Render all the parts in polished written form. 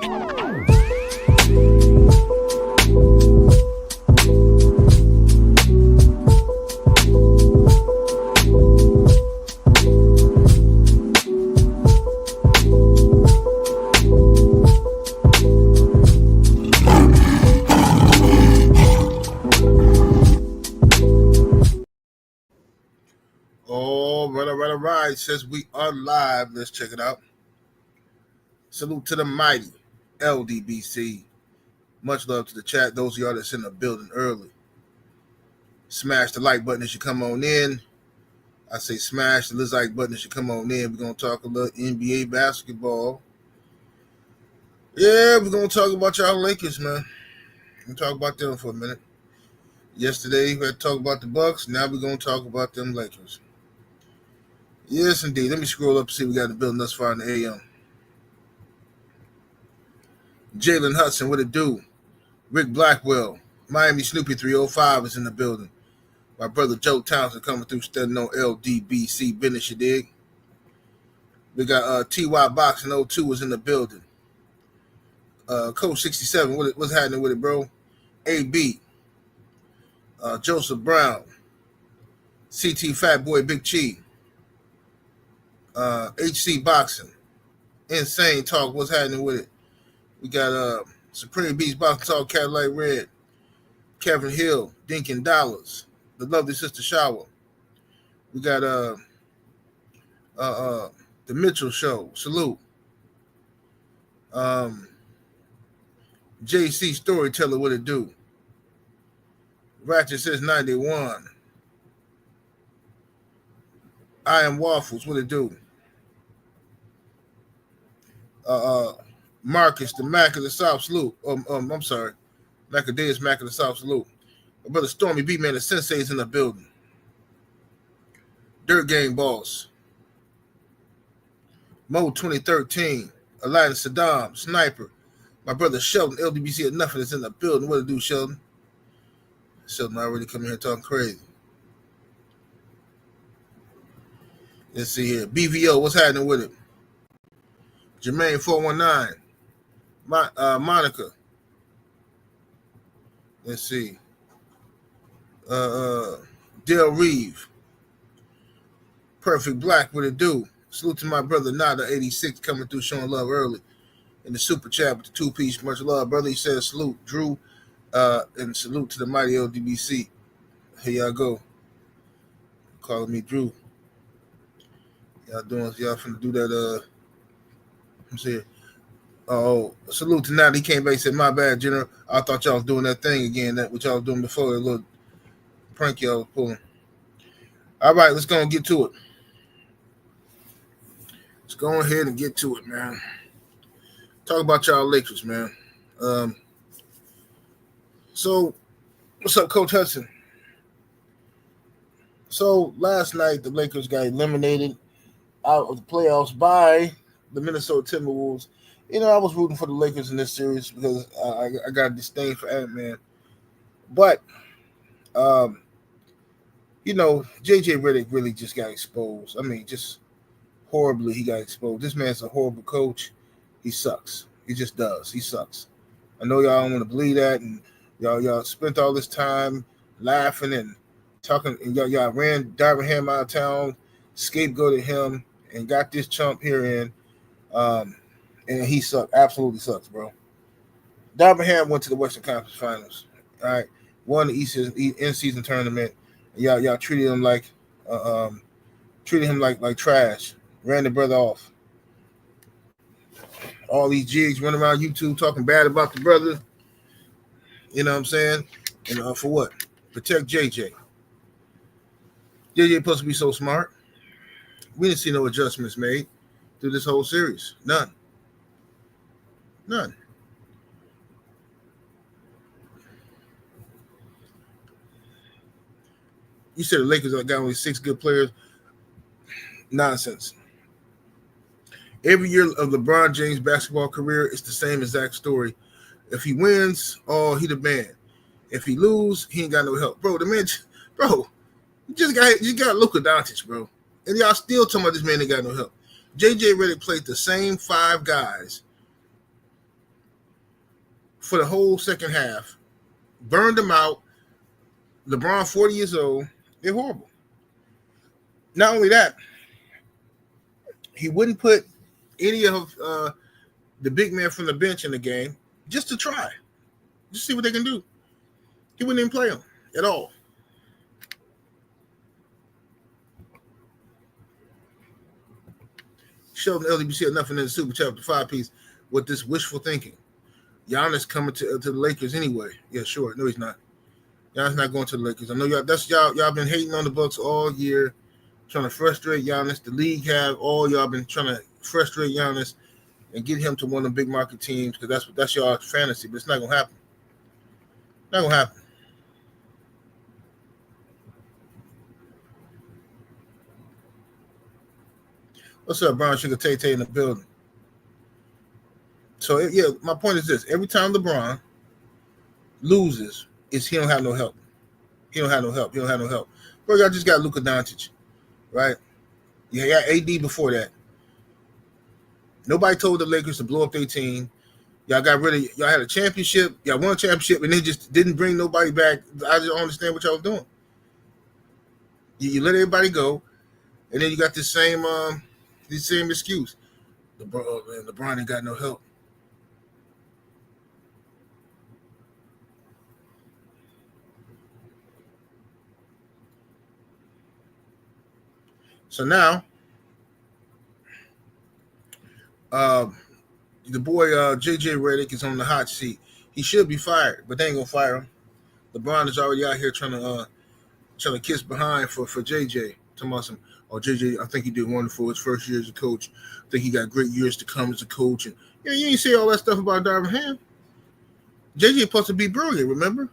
All right. Says we are live. Let's check it out. Salute to the mighty LDBC. Much love to the chat. Those of y'all that's in the building early. Smash the like button as you come on in. I say smash the like button as you come on in. We're going to talk a little NBA basketball. Yeah, we're going to talk about y'all Lakers, man. We'll talk about them for a minute. Yesterday, we had to talk about the Bucks. Now we're going to talk about them Lakers. Yes, indeed. Let me scroll up and see what we got in the building thus far in the AM. Jalen Hudson, what it do? Rick Blackwell, Miami Snoopy 305 is in the building. My brother Joe Townsend coming through studying on LDBC business, you dig? We got TY Boxing 02 is in the building. Coach 67, what's happening with it, bro? AB, Joseph Brown, CT Fat Boy Big Chi, HC Boxing, Insane Talk, what's happening with it? We got Supreme Beast Boxing Talk, Cadillac Red, Kevin Hill, Dinkin Dollars, the lovely Sister Shower. We got the Mitchell Show, salute. JC Storyteller, what it do? Ratchet says 91. I am Waffles, what it do? Marcus, the Mac of the South, salute. I'm sorry. Macadeus, Mac of the South, salute. My brother Stormy B, man, the Sensei's in the building. Dirt Game Boss. Mo 2013. Aladdin Saddam, Sniper. My brother Sheldon, LDBC at Nothing is in the building. What it do, Sheldon? Sheldon already coming here talking crazy. Let's see here. BVO, what's happening with it? Jermaine 419. Monica. Let's see. Dale Reeve. Perfect Black, what it do? Salute to my brother Nada 86 coming through showing love early in the super chat with the 2-piece. Much love, brother. He says salute, Drew, and salute to the mighty LDBC. Here y'all go. Calling me Drew. Y'all finna do that, let's see. Oh, salute to Nada. He came back and said, my bad, General. I thought y'all was doing that thing again, that what y'all was doing before, that little prank y'all was pulling. All right, let's go and get to it. Let's go ahead and get to it, man. Talk about y'all Lakers, man. So, what's up, Coach Hudson? So, last night, the Lakers got eliminated out of the playoffs by the Minnesota Timberwolves. You know, I was rooting for the Lakers in this series because I got a disdain for Ant-Man. But, you know, JJ Redick really just got exposed. I mean, just horribly he got exposed. This man's a horrible coach. He sucks. He just does. He sucks. I know y'all don't want to believe that, and y'all spent all this time laughing and talking, and y'all ran Darvin Ham out of town, scapegoated him, and got this chump here in, and he sucked. Absolutely sucks, bro. Darvin Ham went to the Western Conference Finals. All right, won the in-season tournament. Y'all treated him like trash. Ran the brother off. All these jigs running around YouTube talking bad about the brother. You know what I'm saying? And for what? Protect JJ. JJ supposed to be so smart. We didn't see no adjustments made through this whole series. None. You said the Lakers got only 6 good players. Nonsense. Every year of LeBron James' basketball career, it's the same exact story. If he wins, he the man. If he lose, he ain't got no help. Bro, you got Luka Doncic, bro. And y'all still talking about this man ain't got no help. JJ Redick played the same 5 guys for the whole second half, burned them out. LeBron, 40 years old. They're horrible. Not only that, he wouldn't put any of the big man from the bench in the game just to try. Just see what they can do. He wouldn't even play them at all. Sheldon LDBC enough in the super chat with the 5-piece with this wishful thinking. Giannis coming to the Lakers anyway. Yeah, sure. No, he's not. Giannis not going to the Lakers. I know y'all been hating on the Bucks all year, trying to frustrate Giannis. The league have all y'all been trying to frustrate Giannis and get him to one of the big market teams because that's y'all fantasy, but it's not gonna happen. Not gonna happen. What's up, Brown Sugar Tay in the building? So yeah, my point is this: every time LeBron loses, he don't have no help. He don't have no help. Bro, y'all just got Luka Doncic, right? You got AD before that. Nobody told the Lakers to blow up their team. Y'all had a championship. Y'all won a championship, and they just didn't bring nobody back. I just don't understand what y'all was doing. You let everybody go, and then you got this same excuse. LeBron ain't got no help. So now, the boy JJ Redick is on the hot seat. He should be fired, but they ain't gonna fire him. LeBron is already out here trying to kiss behind for JJ. Talking about JJ, I think he did wonderful his first year as a coach. I think he got great years to come as a coach. And you ain't say all that stuff about Darvin Ham. JJ supposed to be brilliant, remember?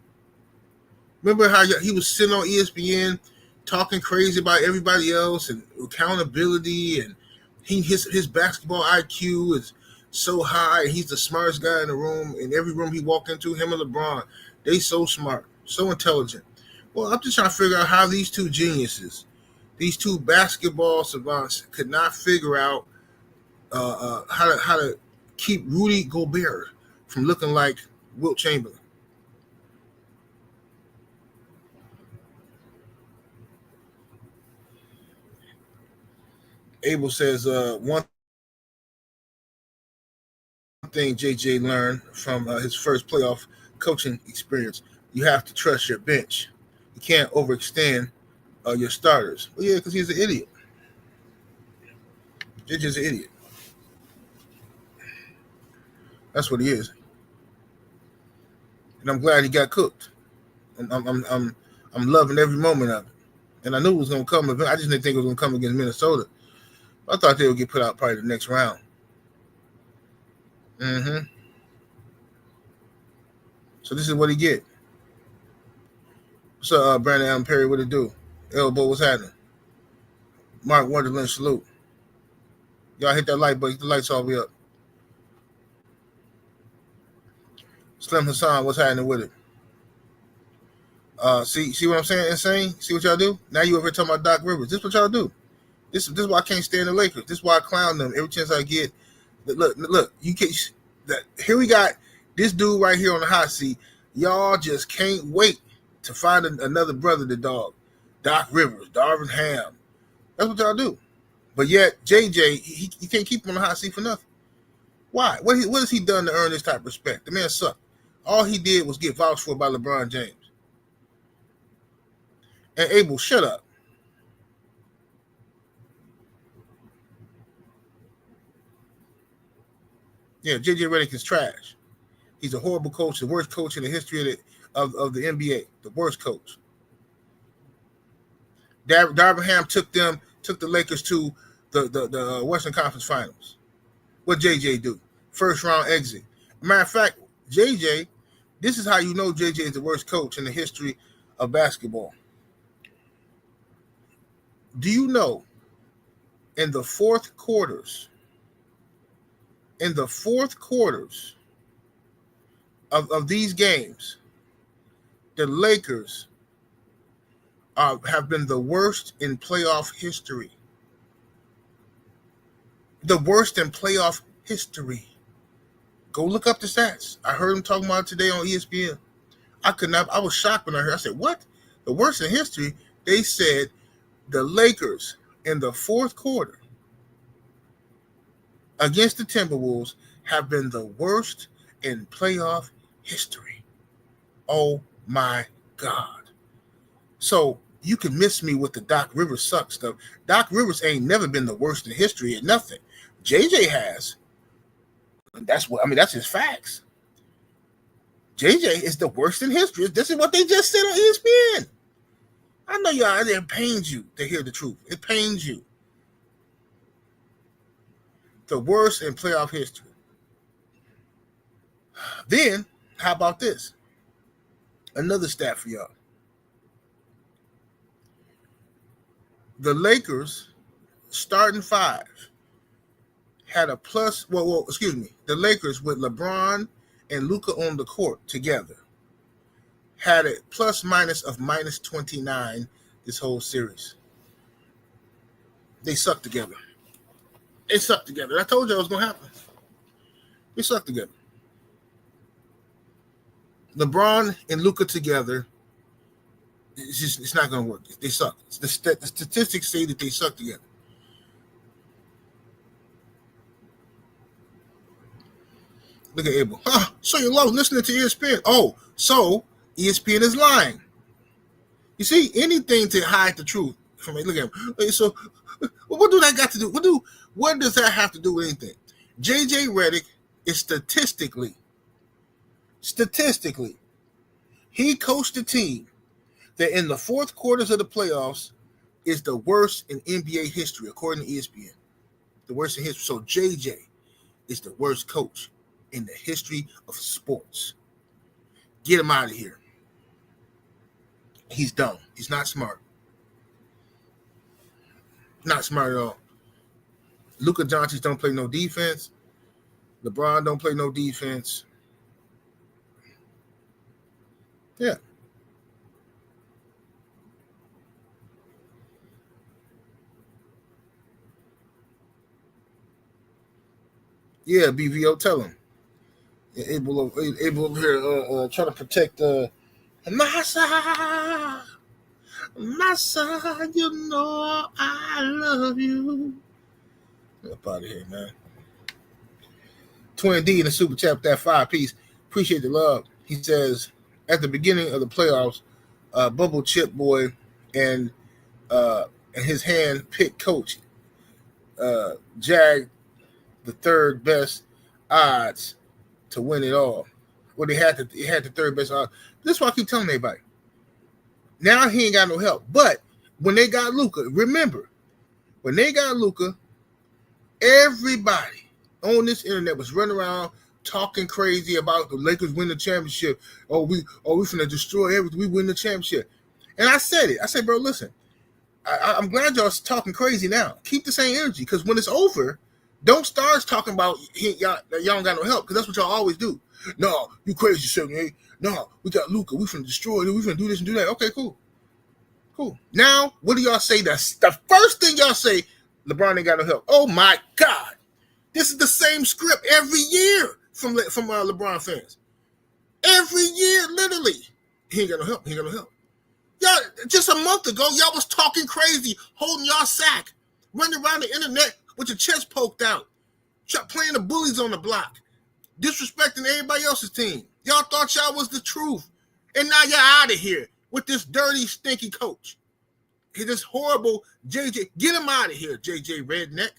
Remember how he was sitting on ESPN talking crazy about everybody else and accountability, and his basketball IQ is so high. He's the smartest guy in the room. In every room he walked into, him and LeBron, they so smart, so intelligent. Well, I'm just trying to figure out how these two geniuses, these two basketball savants, could not figure out how to keep Rudy Gobert from looking like Wilt Chamberlain. Abel says one thing JJ learned from his first playoff coaching experience: you have to trust your bench. You can't overextend your starters. Well, yeah, because he's an idiot. JJ's an idiot. That's what he is. And I'm glad he got cooked. I'm loving every moment of it. And I knew it was going to come. I just didn't think it was going to come against Minnesota. I thought they would get put out probably the next round. So this is what he get. What's up, Brandon Allen Perry? What it do? Elbow, what's happening? Mark Wonderland, salute. Y'all hit that like button. Get the lights all the way up. Slim Hassan, what's happening with it? See what I'm saying? Insane. See what y'all do? Now you over here talking about Doc Rivers. This is what y'all do. This is why I can't stand the Lakers. This is why I clown them every chance I get. Look. You can't. Here we got this dude right here on the hot seat. Y'all just can't wait to find another brother to dog. Doc Rivers, Darvin Ham. That's what y'all do. But yet JJ, you can't keep him on the hot seat for nothing. Why? What has he done to earn this type of respect? The man sucked. All he did was get vouched for by LeBron James. And Abel, shut up. Yeah, JJ Redick is trash. He's a horrible coach, the worst coach in the history of the NBA, the worst coach. Darvin Ham took the Lakers to the Western Conference Finals. What JJ do? First round exit. Matter of fact, JJ, this is how you know JJ is the worst coach in the history of basketball. Do you know in the fourth quarters of these games, the Lakers have been the worst in playoff history. The worst in playoff history. Go look up the stats. I heard him talking about it today on ESPN. I was shocked when I heard. I said, what? The worst in history? They said the Lakers in the fourth quarter against the Timberwolves have been the worst in playoff history. Oh my God. So you can miss me with the Doc Rivers suck stuff. Doc Rivers ain't never been the worst in history at nothing. JJ has. That's his facts. JJ is the worst in history. This is what they just said on ESPN. I know y'all, it pains you to hear the truth. It pains you. The worst in playoff history. Then, how about this? Another stat for y'all. The Lakers starting five had a plus. The Lakers with LeBron and Luka on the court together had a plus minus of minus 29 this whole series. They suck together. I told you it was going to happen. They suck together. LeBron and Luka together, it's not going to work. They suck. The statistics say that they suck together. Look at Abel. So you love listening to ESPN. Oh, so ESPN is lying. You see, anything to hide the truth from me. Look at him. So what do that got to do? What does that have to do with anything? JJ Redick is statistically, he coached a team that in the fourth quarters of the playoffs is the worst in NBA history, according to ESPN. The worst in history. So JJ is the worst coach in the history of sports. Get him out of here. He's dumb. He's not smart. Not smart at all. Luka Doncic don't play no defense. LeBron don't play no defense. Yeah. Yeah, BVO, tell him. Able over here trying to protect Massa, you know I love you. Up out of here, man. Twin D in the super chat with that 5-piece. Appreciate the love. He says at the beginning of the playoffs, Bubble Chip Boy and his hand picked coach Jag the third best odds to win it all. Well, they had the third best odds. This is why I keep telling everybody. Now he ain't got no help. But when they got Luka, remember, when they got Luka, everybody on this internet was running around talking crazy about the Lakers win the championship. We finna destroy everything. We win the championship. And I said it. I said, bro, listen, I'm glad y'all talking crazy now. Keep the same energy, because when it's over, don't start talking about y'all don't got no help, because that's what y'all always do. No, you crazy, 78. No, we got Luka. We finna destroy it. We finna do this and do that. Okay, cool. Now, what do y'all say? That's the first thing y'all say. LeBron ain't got no help. Oh my God, this is the same script every year from LeBron fans. Every year, literally, he ain't got no help. Y'all, just a month ago, y'all was talking crazy, holding y'all sack, running around the internet with your chest poked out, playing the bullies on the block, disrespecting everybody else's team. Y'all thought y'all was the truth. And now you're out of here with this dirty, stinky coach. This horrible JJ. Get him out of here, JJ Redick.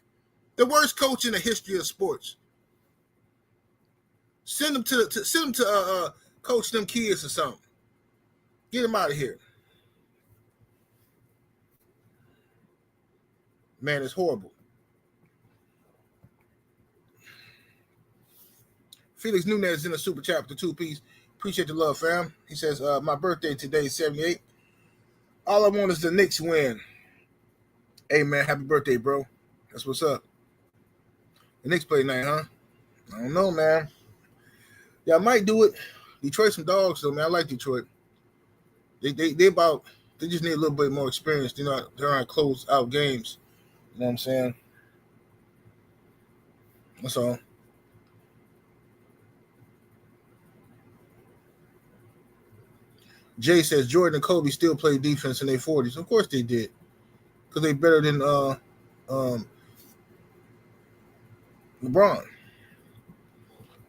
The worst coach in the history of sports. Send him to coach them kids or something. Get him out of here. Man, it's horrible. Felix Nunez in a super chat with the 2-piece. Appreciate the love, fam. He says, my birthday today is 78. All I want is the Knicks win. Hey, man, happy birthday, bro. That's what's up. The Knicks play tonight, huh? I don't know, man. Yeah, I might do it. Detroit some dogs, though, man. I like Detroit. They just need a little bit more experience. They're on close out games. You know what I'm saying? That's all. Jay says Jordan and Kobe still play defense in their 40s. Of course they did, because they better than LeBron.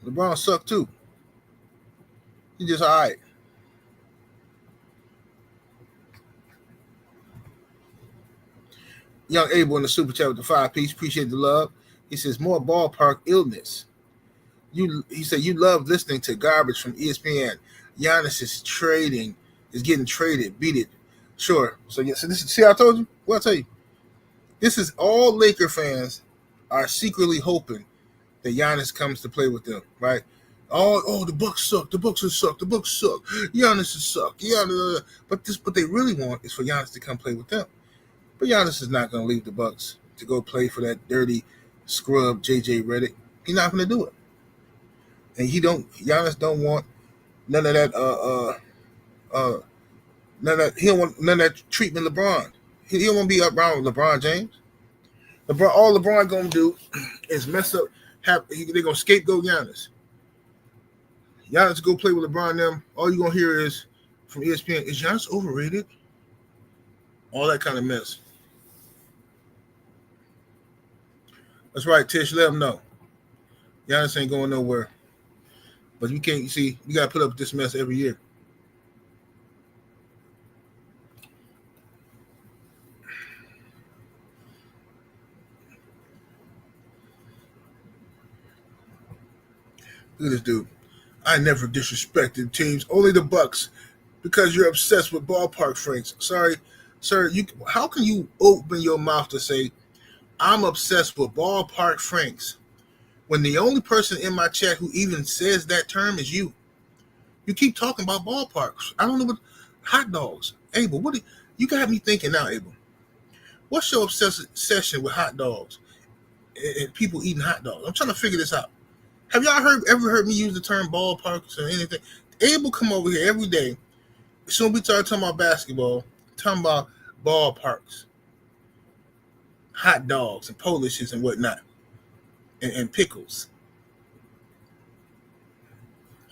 LeBron sucked too. He just all right. Young Abel in the super chat with the 5-piece. Appreciate the love. He says more ballpark illness. He said you love listening to garbage from ESPN. Giannis is getting traded. Beat it. Sure. So this is, see, I told you. Well, I'll tell you. This is all Laker fans are secretly hoping that Giannis comes to play with them, right? Oh, the Bucks suck. The Bucks suck. The Bucks suck. Giannis is suck. Giannis, but what they really want is for Giannis to come play with them. But Giannis is not going to leave the Bucks to go play for that dirty scrub JJ Redick. He's not going to do it. And Giannis don't want none of that he don't want none of that treatment LeBron. He don't want to be up around with LeBron James. All LeBron gonna do is mess up. They're gonna scapegoat Giannis. Giannis go play with LeBron. Them. All you gonna hear is from ESPN: is Giannis overrated? All that kind of mess. That's right, Tish. Let them know. Giannis ain't going nowhere. But you can't see. You gotta put up with this mess every year. Look at this dude. I never disrespected teams, only the Bucks, because you're obsessed with ballpark franks. Sorry, sir. How can you open your mouth to say I'm obsessed with ballpark franks when the only person in my chat who even says that term is you? You keep talking about ballparks. I don't know what hot dogs. Abel, you got me thinking now, Abel. What's your obsession with hot dogs and people eating hot dogs? I'm trying to figure this out. Have y'all ever heard me use the term ballparks or anything? Abel come over here every day. As soon as we start talking about basketball, talking about ballparks, hot dogs and Polishes and whatnot, and pickles.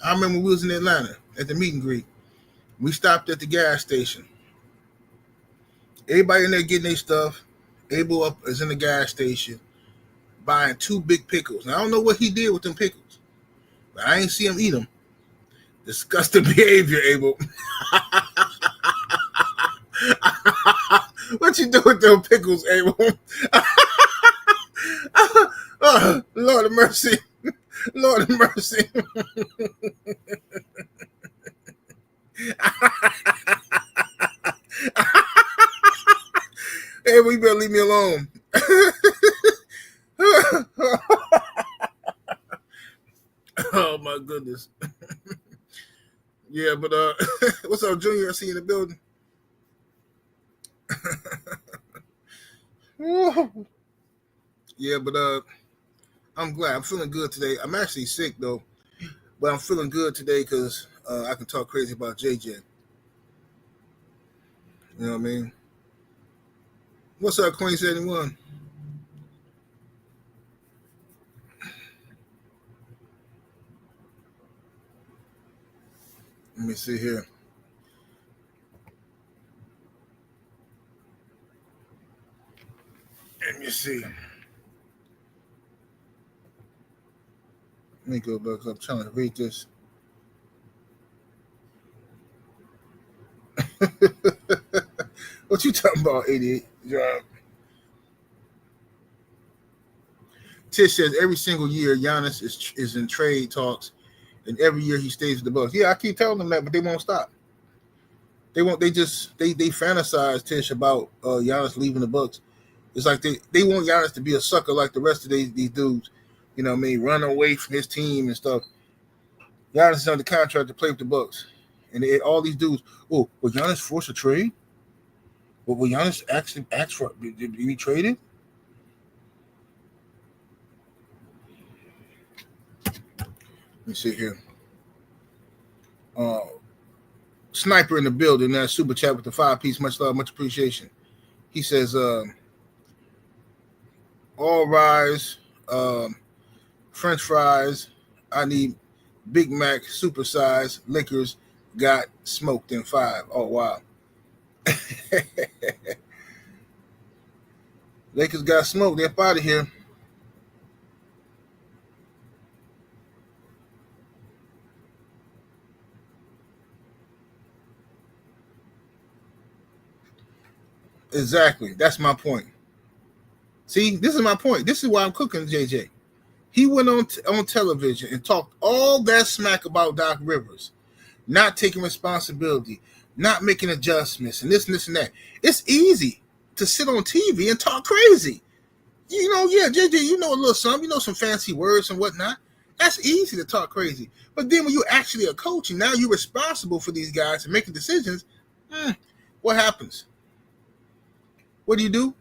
I remember we was in Atlanta at the meet and greet. We stopped at the gas station. Everybody in there getting their stuff. Abel up is in the gas station buying 2 big pickles. Now, I don't know what he did with them pickles, but I ain't see him eat them. Disgusting behavior, Abel. What you do with them pickles, Abel? Oh, Lord of mercy. Lord of mercy. Abel, you better leave me alone. Oh my goodness. Yeah, but what's up, Junior? I see you in the building. Yeah, but I'm glad. I'm feeling good today. I'm actually sick though, but I'm feeling good today because I can talk crazy about JJ. You know what I mean? What's up, Queen 71? Let me see here. Let me see. Let me go back. I'm trying to read this. What you talking about, 88? Tish says every single year Giannis is in trade talks, and every year he stays with the Bucks. Yeah, I keep telling them that, but they won't stop. They fantasize, Tish, about Giannis leaving the Bucks. It's like they want Giannis to be a sucker like the rest of these dudes. You know what I mean? Run away from his team and stuff. Giannis is under contract to play with the Bucks. And all these dudes, will Giannis force a trade? Will Giannis actually ask for to be traded? Let me see here. Sniper in the building, that super chat with the 5-piece. Much love, much appreciation. He says, all rise, French fries. I need Big Mac, super size, liquors, got smoked in 5. Oh, wow. Lakers got smoked. They're up out of here. Exactly. That's my point. See, this is my point. This is why I'm cooking JJ. He went on television and talked all that smack about Doc Rivers, not taking responsibility, not making adjustments, and this and that. It's easy to sit on TV and talk crazy. You know, yeah, JJ, you know a little something, you know some fancy words and whatnot. That's easy to talk crazy. But then when you're actually a coach and now you're responsible for these guys and making decisions, what happens? What do?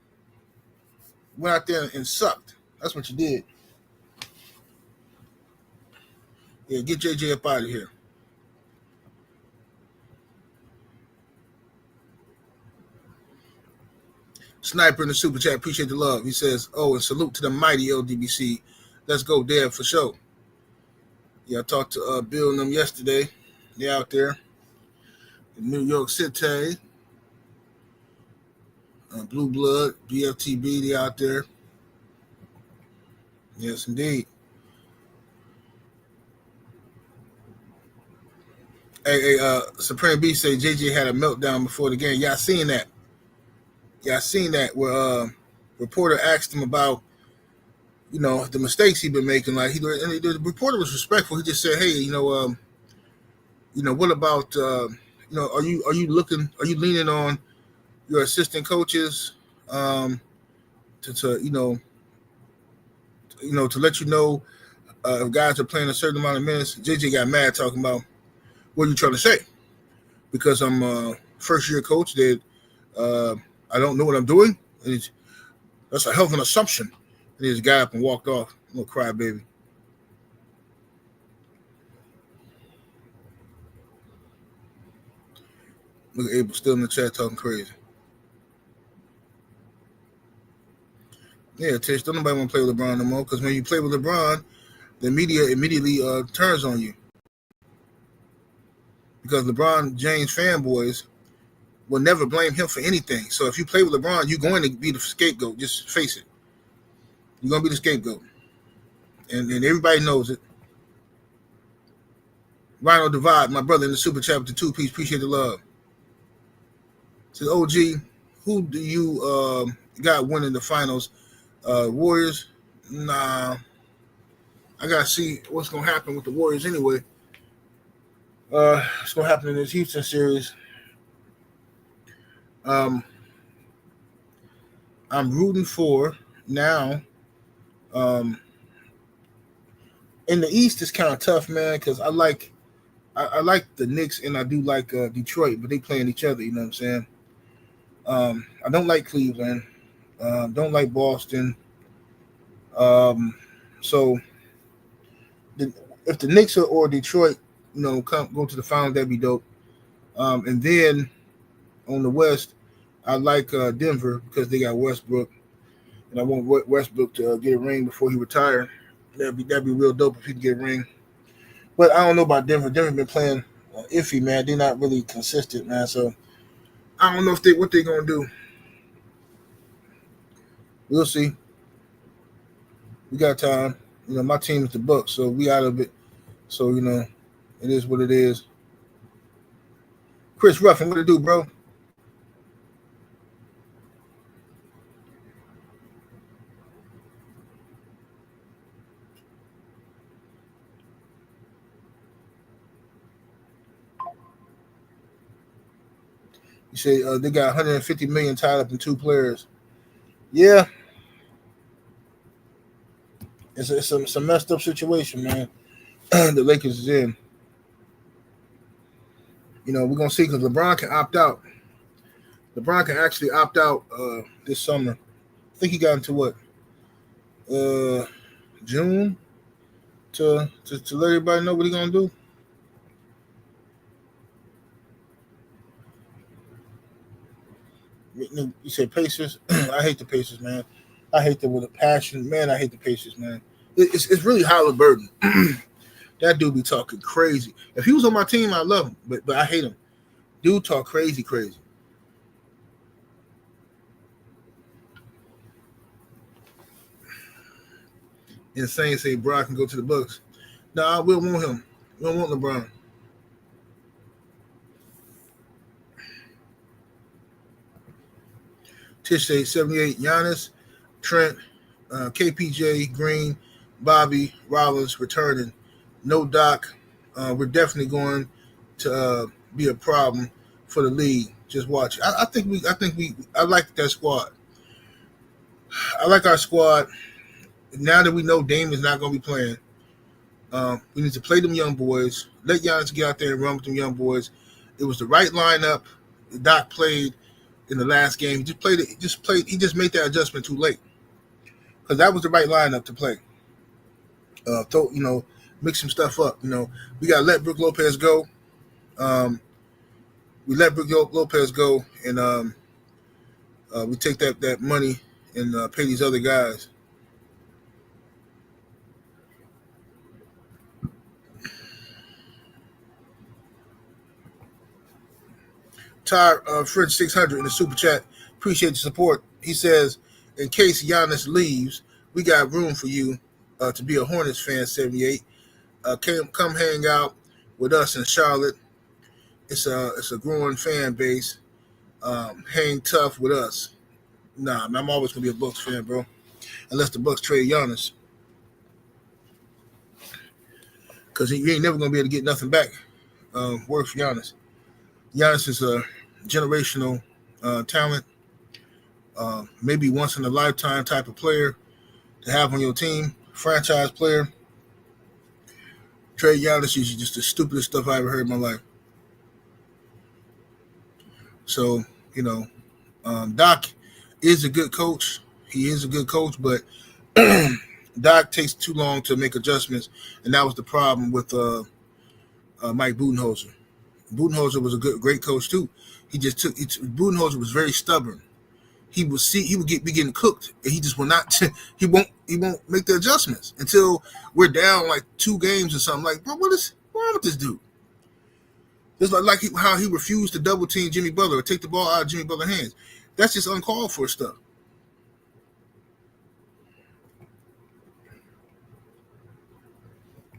Went out there and sucked. That's what you did. Yeah, get JJ up out of here. Sniper in the super chat, appreciate the love. He says, oh, and salute to the mighty LDBC. Let's go there for sure. Yeah, I talked to Bill and them yesterday. They out there in New York City. Blue Blood, BFTB, they out there. Yes, indeed. Hey, Supreme B say JJ had a meltdown before the game. Yeah, I seen that. Where reporter asked him about, you know, the mistakes he'd been making. Like the reporter was respectful. He just said, "Hey, you know, what about, you know, are you leaning on your assistant coaches, to to let you know if guys are playing a certain amount of minutes?" JJ got mad talking about, what are you trying to say? Because I'm a first-year coach that I don't know what I'm doing. And that's a hell of an assumption. And he just got up and walked off. Little crybaby. Look at Abel still in the chat talking crazy. Yeah, Tish, don't nobody want to play with LeBron no more, because when you play with LeBron, the media immediately turns on you. Because LeBron James fanboys will never blame him for anything. So if you play with LeBron, you're going to be the scapegoat. Just face it. You're going to be the scapegoat. And everybody knows it. Rhino Divide, my brother in the super chat with the 2-piece, appreciate the love. Says, OG, who do you got winning the finals? Warriors? Nah. I got to see what's going to happen with the Warriors anyway. What's going to happen in this Houston series? I'm rooting for now. In the East, it's kind of tough, man, because I like the Knicks and I do like Detroit, but they playing each other. You know what I'm saying? I don't like Cleveland. Don't like Boston. So if the Knicks or Detroit, you know, go to the finals, that'd be dope. And then on the West, I like Denver because they got Westbrook, and I want Westbrook to get a ring before he retires. That'd be real dope if he could get a ring. But I don't know about Denver. Denver been playing iffy, man. They're not really consistent, man. So I don't know what they're gonna do. We'll see. We got time. You know, my team is the Bucks, so we out of it. So, you know, it is what it is. Chris Ruffin, what it do, bro? You say they got 150 million tied up in 2 players. Yeah. It's a messed up situation, man. The Lakers is in. You know, we're going to see, because LeBron can opt out. LeBron can actually opt out this summer. I think he got into what? June to let everybody know what he's going to do. You say Pacers? I hate the Pacers, man. I hate them with a passion. Man, I hate the Pacers, man. It's really Halliburton. That dude be talking crazy. If he was on my team, I love him, but I hate him. Dude talk crazy. Insane say Brock can go to the Bucks. Nah, we don't want him. We don't want LeBron. Tish say 78. Giannis, Trent, KPJ, Green, Bobby, Rollins returning. No Doc. We're definitely going to be a problem for the league. Just watch. I like that squad. I like our squad. Now that we know Damian's not going to be playing, we need to play them young boys. Let Giannis get out there and run with them young boys. It was the right lineup. Doc played in the last game. He just played it. He just made that adjustment too late because that was the right lineup to play. Mix some stuff up. We got to let Brook Lopez go. We let Brook Lopez go, and we take that money and pay these other guys. Fred 600 in the super chat. Appreciate the support. He says, in case Giannis leaves, we got room for you to be a Hornets fan. 78. Come hang out with us in Charlotte. It's a growing fan base. Hang tough with us. Nah, man, I'm always gonna be a Bucks fan, bro. Unless the Bucks trade Giannis, because you ain't never gonna be able to get nothing back worth Giannis. Giannis is a generational talent, maybe once in a lifetime type of player to have on your team, franchise player. Trade Giannis is just the stupidest stuff I ever heard in my life. So, Doc is a good coach. He is a good coach, but Doc takes too long to make adjustments, and that was the problem with Mike Budenholzer. Budenholzer was a great coach too. Budenholzer was very stubborn. He would be getting cooked, and he just will not. He won't make the adjustments until we're down like 2 games or something. Like, bro, what is wrong with this dude? It's like how he refused to double team Jimmy Butler or take the ball out of Jimmy Butler's hands. That's just uncalled for stuff.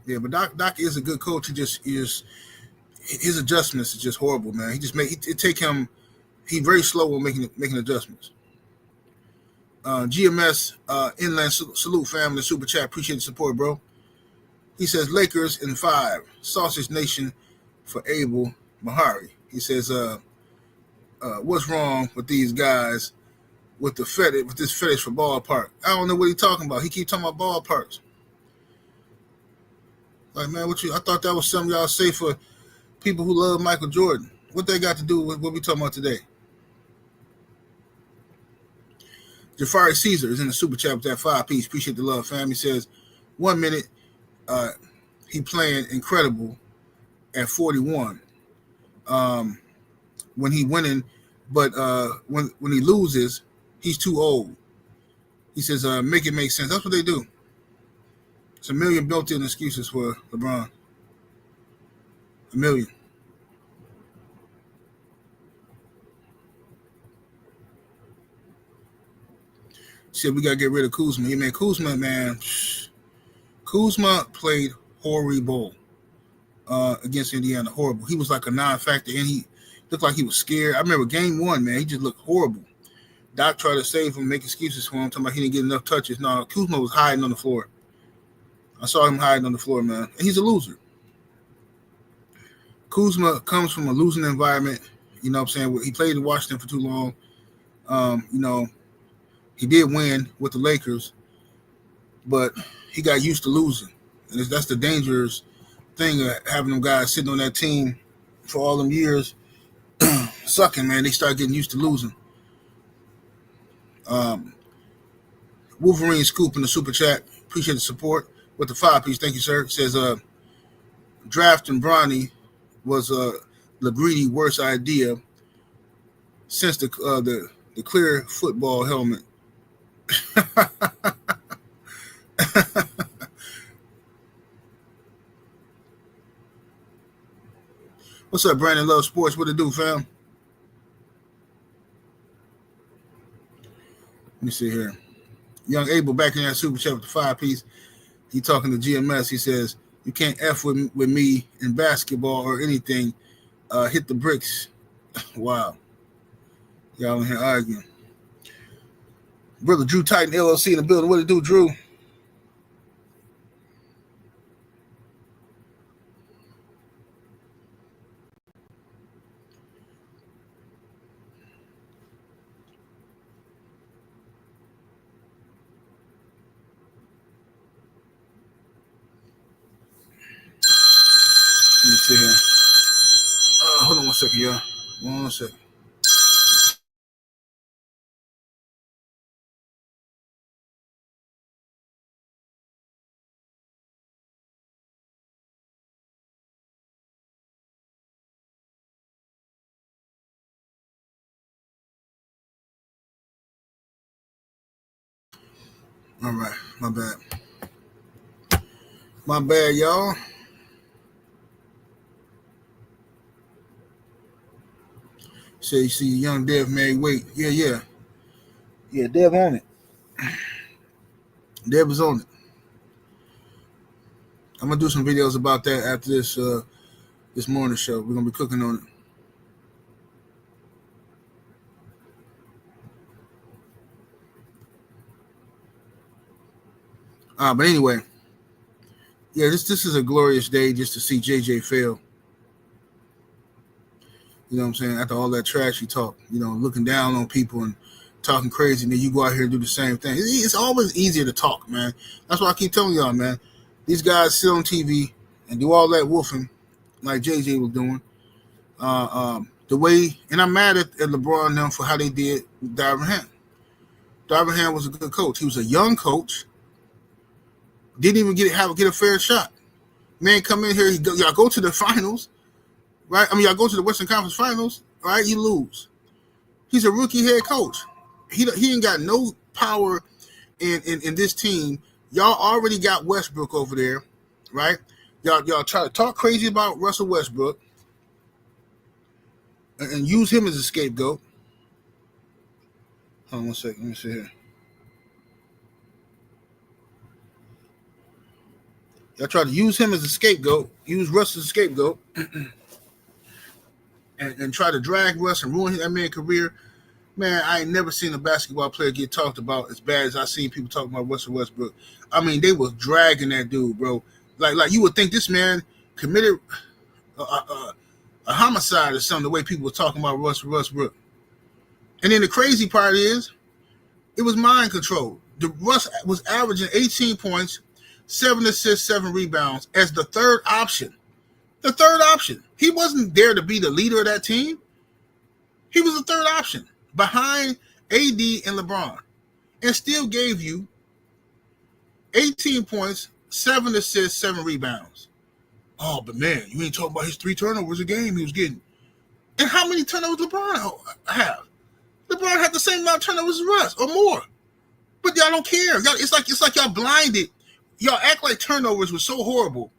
Yeah, but Doc is a good coach. His adjustments is just horrible, man. He's very slow on making adjustments. GMS Inland Salute family super chat. Appreciate the support, bro. He says Lakers in 5. Sausage Nation for Abel Mahari. He says, what's wrong with these guys with this fetish for ballpark? I don't know what he's talking about. He keeps talking about ballparks. Like, man, I thought that was something y'all say for people who love Michael Jordan. What they got to do with what we talking about today? Jafari Caesar is in the super chat with that 5-piece. Appreciate the love, fam. He says, 1 minute, he playing incredible at 41 when he winning, but when he loses, he's too old. He says, make it make sense. That's what they do. It's a million built-in excuses for LeBron. A million. Said we got to get rid of Kuzma. Yeah, man, Kuzma played horrible against Indiana. Horrible. He was like a non-factor, and he looked like he was scared. I remember game 1, man. He just looked horrible. Doc tried to save him, make excuses for him, talking about he didn't get enough touches. No, Kuzma was hiding on the floor. I saw him hiding on the floor, man. And he's a loser. Kuzma comes from a losing environment. You know what I'm saying? He played in Washington for too long. He did win with the Lakers, but he got used to losing. And that's the dangerous thing of having them guys sitting on that team for all them years sucking, man. They start getting used to losing. Wolverine Scoop in the super chat. Appreciate the support. With the 5-piece, thank you, sir. It says, drafting Bronny was the greedy worst idea since the clear football helmet. What's up, Brandon Love Sports? What it do, fam? Let me see here. Young Abel back in that super chat with the 5-piece. He talking to GMS. He says, you can't F with me in basketball or anything. Hit the bricks. Wow. Y'all in here arguing. Brother Drew Titan LLC in the building. What it do, Drew? Let me see here. Hold on 1 second, y'all. 1 second. All right, my bad. My bad, y'all. Say you see young Dev made weight. Yeah. Yeah, Dev on it. Dev is on it. I'm gonna do some videos about that after this morning show. We're gonna be cooking on it. But anyway, yeah, this is a glorious day just to see JJ fail. You know what I'm saying? After all that trash he talked, looking down on people and talking crazy, and then you go out here and do the same thing. It's always easier to talk, man. That's why I keep telling y'all, man. These guys sit on TV and do all that woofing like JJ was doing. The way, and I'm mad at LeBron and them for how they did with Darvin Ham. Darvin Ham was a good coach. He was a young coach. Didn't even get a fair shot. Man, come in here, y'all go to the finals, right? I mean, y'all go to the Western Conference Finals, right? You lose. He's a rookie head coach. He ain't got no power in this team. Y'all already got Westbrook over there, right? Y'all try to talk crazy about Russell Westbrook and use him as a scapegoat. Hold on 1 second. Let me see here. Y'all try to use him as a scapegoat, use Russ as a scapegoat, and try to drag Russ and ruin that man's career. Man, I ain't never seen a basketball player get talked about as bad as I seen people talking about Russell Westbrook. I mean, they was dragging that dude, bro. Like you would think this man committed a homicide or something, the way people were talking about Russell Westbrook. And then the crazy part is, it was mind control. The Russ was averaging 18 points, 7 assists, 7 rebounds as the third option. The third option. He wasn't there to be the leader of that team. He was the third option behind AD and LeBron, and still gave you 18 points, 7 assists, 7 rebounds. Oh, but man, you ain't talking about his 3 turnovers a game he was getting. And how many turnovers LeBron have? LeBron had the same amount of turnovers as Russ, or more. But y'all don't care. It's like y'all blinded. Y'all act like turnovers was so horrible.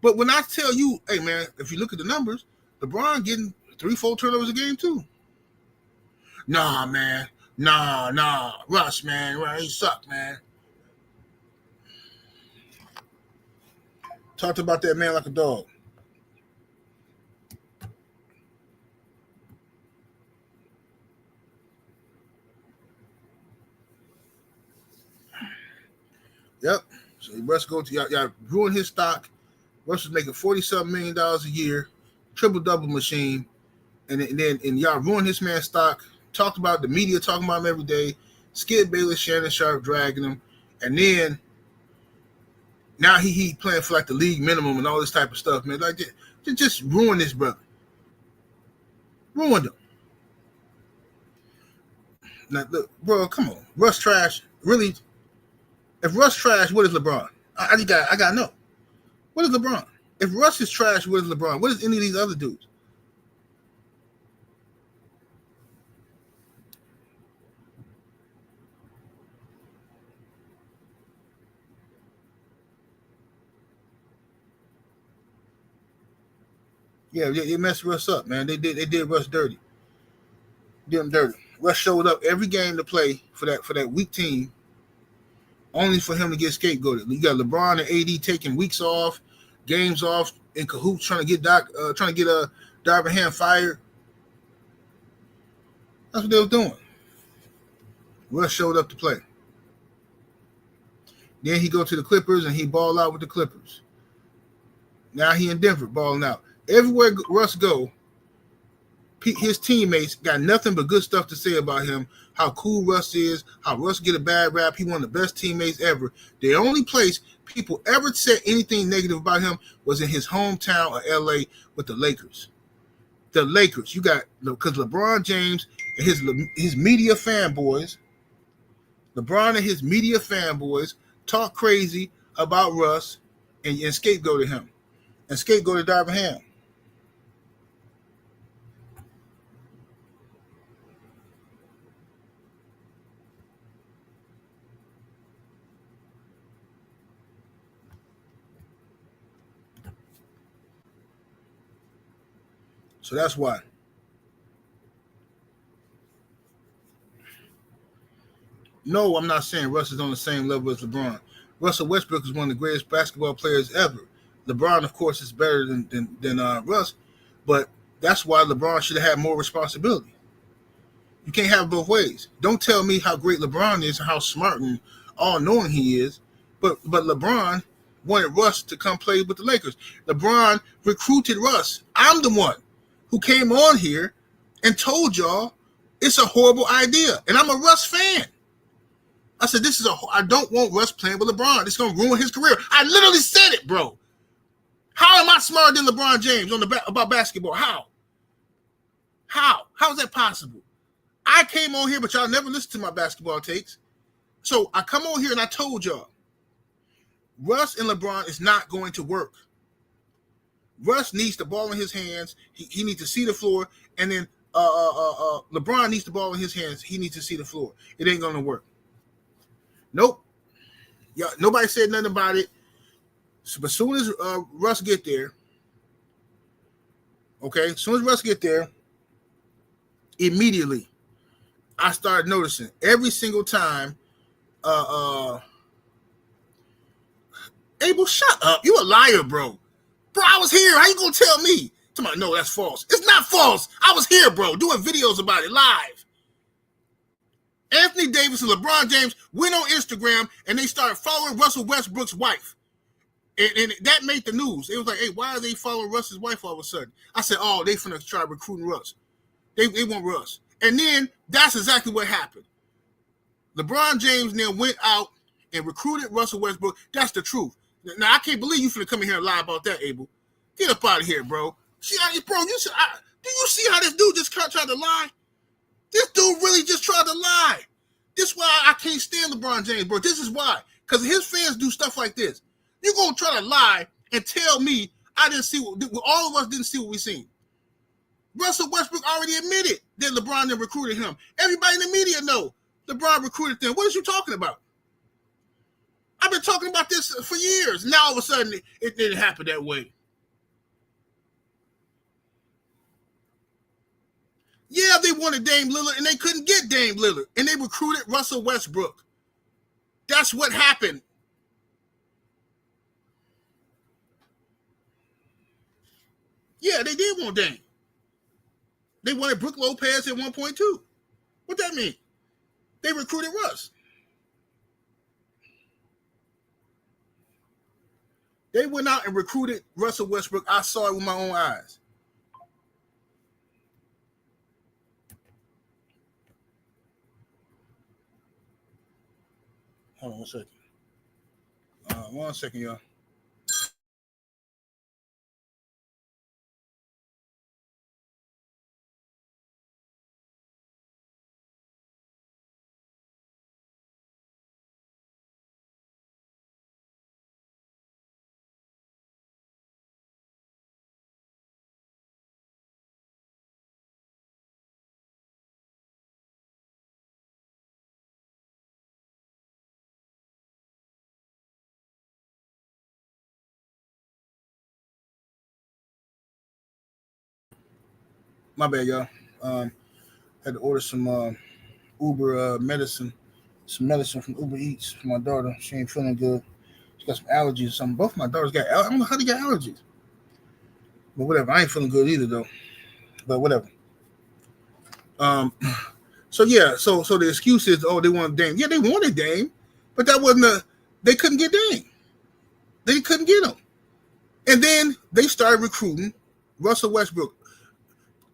But when I tell you, hey man, if you look at the numbers, LeBron getting 3-4 turnovers a game too. Nah, man. Nah. Russ, man. He sucked, man. Talked about that man like a dog. Yep. So Russ go to y'all ruin his stock. Russ was making $40-something million a year, triple-double machine, and y'all ruin his man's stock. Talked about the media talking about him every day. Skip Bayless, Shannon Sharp dragging him, and then now he playing for like the league minimum and all this type of stuff, man. Like just ruin this brother. Ruined him. Now look, bro, come on. Russ trash. Really? If Russ trash, what is LeBron? I gotta know. What is LeBron? If Russ is trash, what is LeBron? What is any of these other dudes? Yeah, they messed Russ up, man. They did Russ dirty. Did him dirty. Russ showed up every game to play for that weak team, only for him to get scapegoated. You got LeBron and AD taking weeks off, games off, in cahoots trying to get Darvin Ham fired. That's what they were doing. Russ showed up to play. Then he go to the Clippers and he ball out with the Clippers. Now he in Denver balling out. Everywhere Russ go, his teammates got nothing but good stuff to say about him, how cool Russ is, how Russ get a bad rap. He one of the best teammates ever. The only place people ever said anything negative about him was in his hometown of LA with the Lakers. The Lakers, you got, because LeBron James and his media fanboys, LeBron and his media fanboys talk crazy about Russ and scapegoated him and scapegoated Darvin Ham. So that's why. No, I'm not saying Russ is on the same level as LeBron. Russell Westbrook is one of the greatest basketball players ever. LeBron, of course, is better than Russ, but that's why LeBron should have had more responsibility. You can't have it both ways. Don't tell me how great LeBron is and how smart and all-knowing he is, but LeBron wanted Russ to come play with the Lakers. LeBron recruited Russ. I'm the one who came on here and told y'all it's a horrible idea, and I'm a Russ fan. I said, I don't want Russ playing with LeBron. It's going to ruin his career. I literally said it, bro. How am I smarter than LeBron James about basketball? How? How is that possible? I came on here, but y'all never listened to my basketball takes. So I come on here and I told y'all, Russ and LeBron is not going to work. Russ needs the ball in his hands. He needs to see the floor. And then LeBron needs the ball in his hands. He needs to see the floor. It ain't going to work. Nope. Yeah, nobody said nothing about it. So, but as soon as Russ get there, okay, as soon as Russ get there, immediately I started noticing every single time. Abel, shut up! You a liar, bro. Bro, I was here. How you gonna tell me? Somebody, no, that's false. It's not false. I was here, bro, doing videos about it live. Anthony Davis and LeBron James went on Instagram and they started following Russell Westbrook's wife. And that made the news. It was like, hey, why are they following Russ's wife all of a sudden? I said, oh, they finna try recruiting Russ. They want Russ. And then that's exactly what happened. LeBron James then went out and recruited Russell Westbrook. That's the truth. Now, I can't believe you finna come in here and lie about that, Abel. Get up out of here, bro. See, bro, do you see how this dude just tried to lie? This dude really just tried to lie. This is why I can't stand LeBron James, bro. This is why. Because his fans do stuff like this. You're going to try to lie and tell me I didn't see all of us didn't see what we seen. Russell Westbrook already admitted that LeBron then recruited him. Everybody in the media know LeBron recruited them. What are you talking about? I've been talking about this for years. Now all of a sudden it didn't happen that way. Yeah, they wanted Dame Lillard and they couldn't get Dame Lillard. And they recruited Russell Westbrook. That's what happened. Yeah, they did want Dame. They wanted Brook Lopez at 1.2. What that mean? They recruited Russ. They went out and recruited Russell Westbrook. I saw it with my own eyes. Hold on 1 second. 1 second, y'all. My bad, y'all. Had to order some Uber medicine, some medicine from Uber Eats for my daughter. She ain't feeling good. She got some allergies or something. Both my daughters got. I don't know how they got allergies, but whatever. I ain't feeling good either though. But whatever. So the excuse is, oh, they wanted Dame. Yeah, they wanted Dame, but that wasn't they couldn't get Dame. They couldn't get him. And then they started recruiting Russell Westbrook,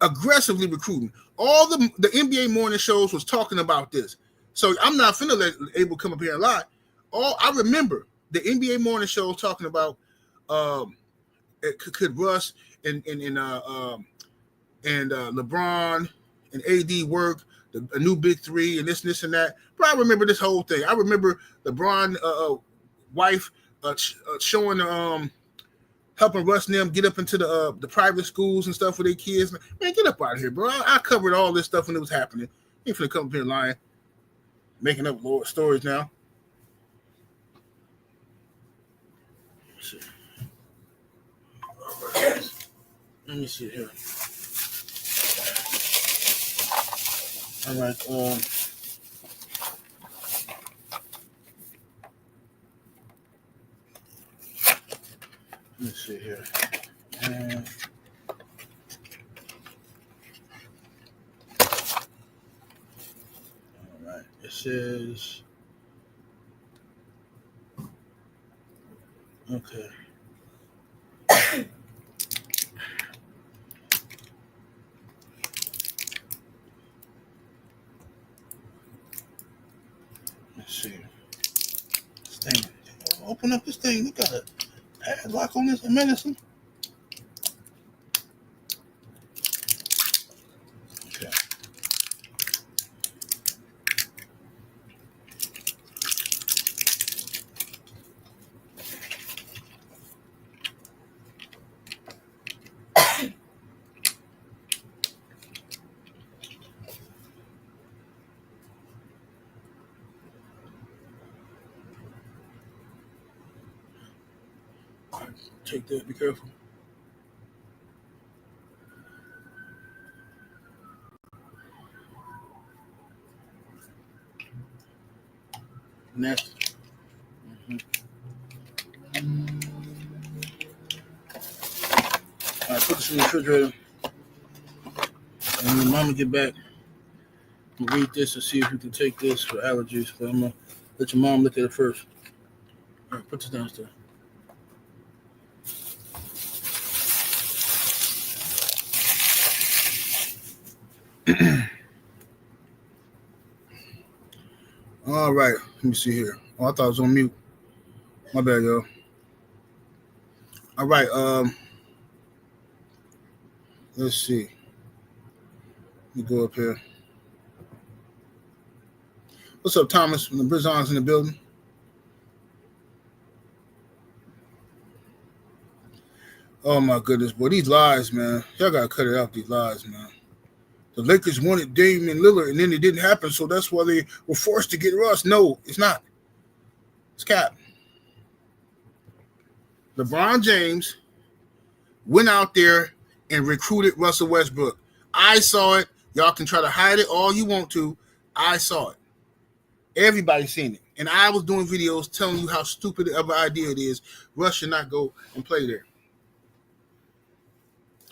aggressively recruiting. All the NBA morning shows was talking about this. So I'm not finna let Abel come up here and lie. I remember the NBA morning shows talking about could Russ and LeBron and AD work, a new big three and this and that. But I remember this whole thing. I remember LeBron wife showing helping Russ and them get up into the private schools and stuff for their kids. Man, get up out of here, bro. I covered all this stuff when it was happening. You ain't finna come up here lying, making up stories now. Let's see. Let me see here. All right. Let's see here. All right. It says. Okay. Let's see. This thing. Open up this thing. Look at it. Padlock on this medicine. Okay. Take that, be careful. Next. All right, put this in the refrigerator. And when Mama get back, we'll read this and see if we can take this for allergies. But I'm going to let your mom look at it first. All right, put this downstairs. All right, let me see here. Oh, I thought I was on mute. My bad, y'all. All right, let's see. Let me go up here. What's up, Thomas? The Brizon's in the building. Oh my goodness, boy, these lies, man. Y'all gotta cut it out, these lies, man. The Lakers wanted Damian Lillard, and then it didn't happen, so that's why they were forced to get Russ. No, it's not. It's cap. LeBron James went out there and recruited Russell Westbrook. I saw it. Y'all can try to hide it all you want to. I saw it. Everybody's seen it. And I was doing videos telling you how stupid of an idea it is. Russ should not go and play there.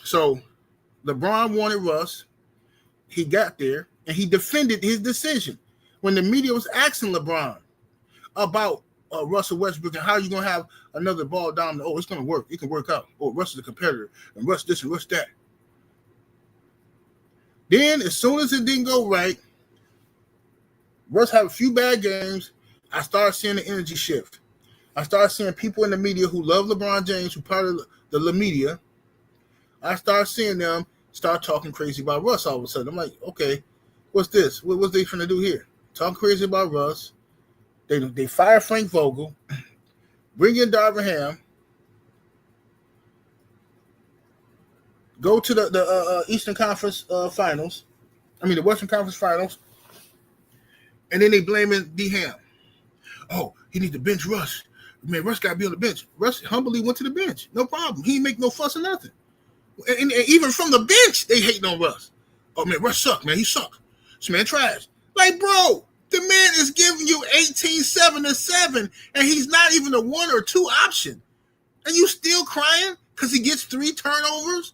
So LeBron wanted Russ. He got there, and he defended his decision. When the media was asking LeBron about Russell Westbrook and how you're going to have another ball dominant, oh, it's going to work. It can work out. Oh, Russ is a competitor, and Russ this and Russ that. Then, as soon as it didn't go right, Russ had a few bad games. I started seeing the energy shift. I started seeing people in the media who love LeBron James, who part of the media. I started seeing them start talking crazy about Russ all of a sudden. I'm like, okay, what's this? What's they trying to do here? Talk crazy about Russ. They fire Frank Vogel, bring in Darvin Ham, go to the Eastern Conference Finals. I mean, the Western Conference Finals. And then they blame D Ham. Oh, he need to bench Russ. Man, Russ got to be on the bench. Russ humbly went to the bench. No problem. He didn't make no fuss or nothing. And even from the bench, they hating on Russ. Oh, man, Russ suck, man. He suck. This man trash. Like, bro, the man is giving you 18, 7, and 7, and he's not even a 1 or 2 option. And you still crying because he gets 3 turnovers?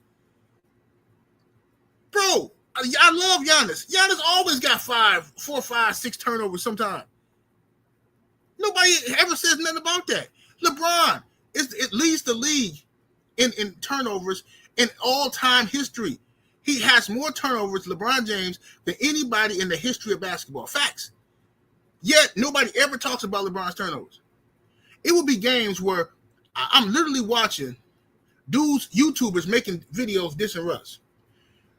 Bro, I love Giannis. Giannis always got 4, 5, 6 turnovers sometime. Nobody ever says nothing about that. LeBron, it leads the league in turnovers in all-time history. He has more turnovers, LeBron James, than anybody in the history of basketball. Facts. Yet, nobody ever talks about LeBron's turnovers. It would be games where I'm literally watching dudes, YouTubers making videos dissing Russ.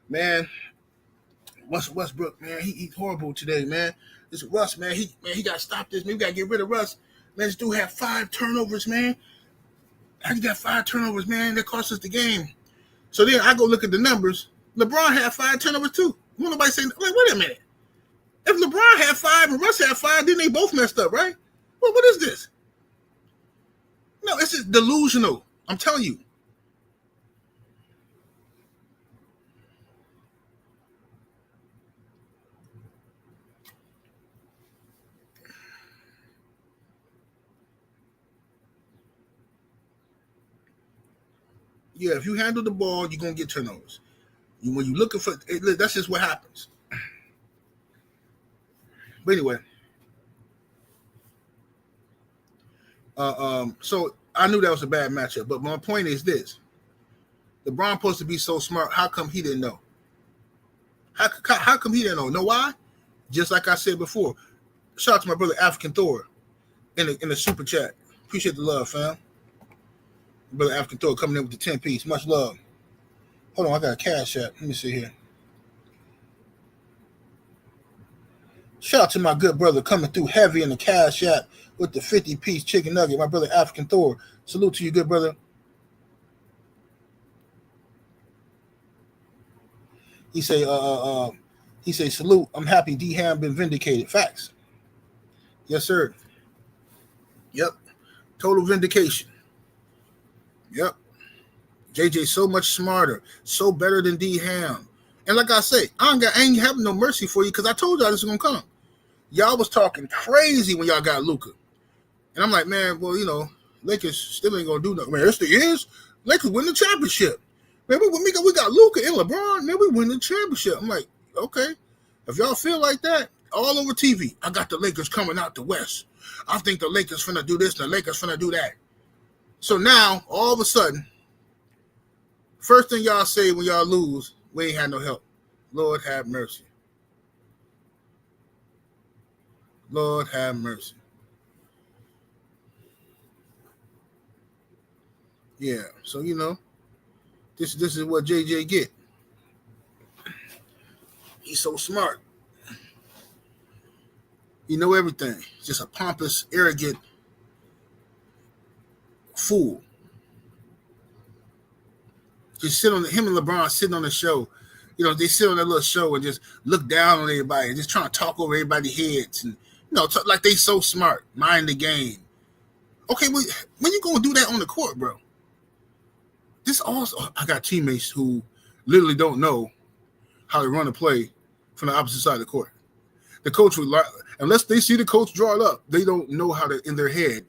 Man, Westbrook, man, he's horrible today, man. This Russ, man, he got to stop this. Man, we got to get rid of Russ. Man, this dude had 5 turnovers, man. How you got 5 turnovers, man? That cost us the game. So then I go look at the numbers. LeBron had 5 turnovers too. Won't nobody say, like, wait a minute. If LeBron had 5 and Russ had 5, then they both messed up, right? Well, what is this? No, it's just delusional. I'm telling you. Yeah, if you handle the ball, you're going to get turnovers. When you're looking for, that's just what happens. But anyway, so I knew that was a bad matchup. But my point is this: LeBron supposed to be so smart. How come he didn't know? How come he didn't know? Know why? Just like I said before. Shout out to my brother African Thor in the super chat. Appreciate the love, fam. Brother African Thor coming in with the 10-piece. Much love. Hold on, I got a cash app. Let me see here. Shout out to my good brother coming through heavy in the cash app with the 50-piece chicken nugget. My brother African Thor. Salute to you, good brother. He say, salute. I'm happy D-Ham been vindicated. Facts. Yes, sir. Yep. Total vindication. Yep. JJ so much smarter, so better than D-Ham. And like I say, I ain't having no mercy for you because I told y'all this was going to come. Y'all was talking crazy when y'all got Luka. And I'm like, man, well, you know, Lakers still ain't going to do nothing. Man, yes, it is. Lakers win the championship. Man, we got Luka and LeBron. Man, we win the championship. I'm like, okay. If y'all feel like that, all over TV, I got the Lakers coming out the West. I think the Lakers finna do this and the Lakers finna do that. So now, all of a sudden, first thing y'all say when y'all lose, we ain't had no help. Lord have mercy. Lord have mercy. Yeah, so you know, this is what JJ get. He's so smart. He know everything. Just a pompous, arrogant fool. Just him and LeBron sitting on the show. You know, they sit on that little show and just look down on everybody and just trying to talk over everybody's heads and, you know, like they so smart, mind the game. Okay, when you gonna do that on the court, bro? This also, I got teammates who literally don't know how to run a play from the opposite side of the court. The coach would, unless they see the coach draw it up, they don't know how to, in their head.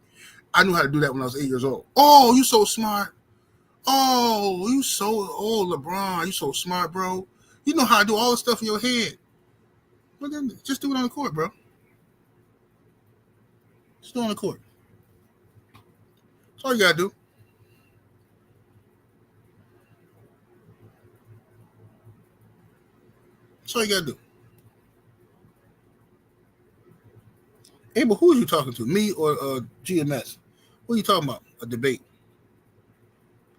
I knew how to do that when I was 8 years old. Oh, you so smart. Oh, LeBron, you so smart, bro. You know how to do all this stuff in your head. Well, then just do it on the court, bro. Just do it on the court. That's all you got to do. That's all you got to do. Hey, but who are you talking to? Me or GMS? What are you talking about? A debate.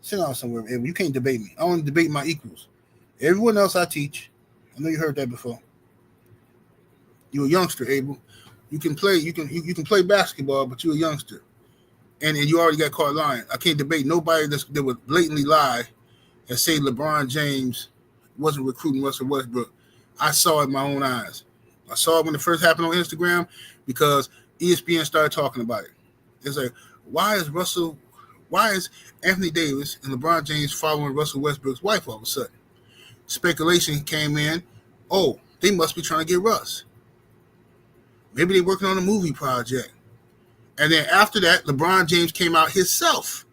Sit down somewhere, Abel. You can't debate me. I want to debate my equals. Everyone else I teach. I know you heard that before. You're a youngster, Abel. You can play. You can play basketball, but you're a youngster, and you already got caught lying. I can't debate nobody that would blatantly lie and say LeBron James wasn't recruiting Russell Westbrook. I saw it in my own eyes. I saw it when it first happened on Instagram because ESPN started talking about it. It's like, why is Russell Why is Anthony Davis and LeBron James following Russell Westbrook's wife all of a sudden? Speculation came in. Oh, they must be trying to get Russ. Maybe they're working on a movie project. And then after that, LeBron James came out himself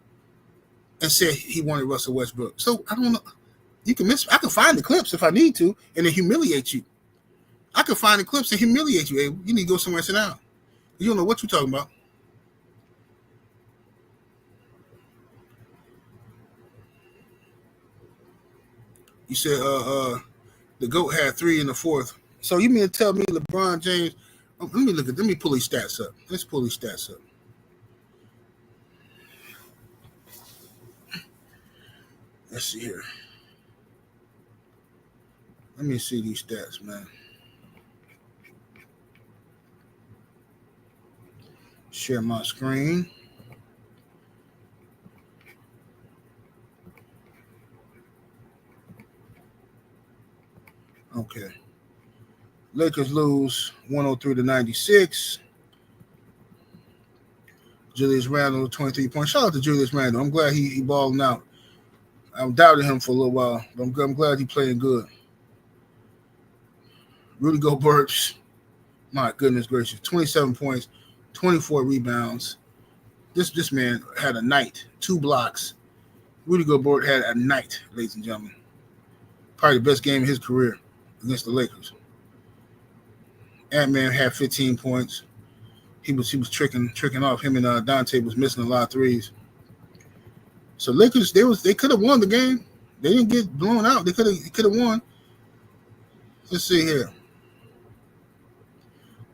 and said he wanted Russell Westbrook. So I don't know. I can find the clips if I need to and then humiliate you. I can find the clips and humiliate you. Hey, you need to go somewhere and sit down. You don't know what you're talking about. You said the GOAT had 3 in the fourth. So you mean to tell me LeBron James? Let me pull these stats up. Let's pull these stats up. Let's see here. Let me see these stats, man. Share my screen. Okay. Lakers lose 103-96. Julius Randle, 23 points. Shout out to Julius Randle. I'm glad he balling out. I doubted him for a little while, but I'm glad he playing good. Rudy Gobert, my goodness gracious, 27 points, 24 rebounds. This man had a night, 2 blocks. Rudy Gobert had a night, ladies and gentlemen. Probably the best game of his career against the Lakers. Ant-Man had 15 points. He was tricking off. Him and Dante was missing a lot of threes. So Lakers, they could have won the game. They didn't get blown out. They could have won. Let's see here.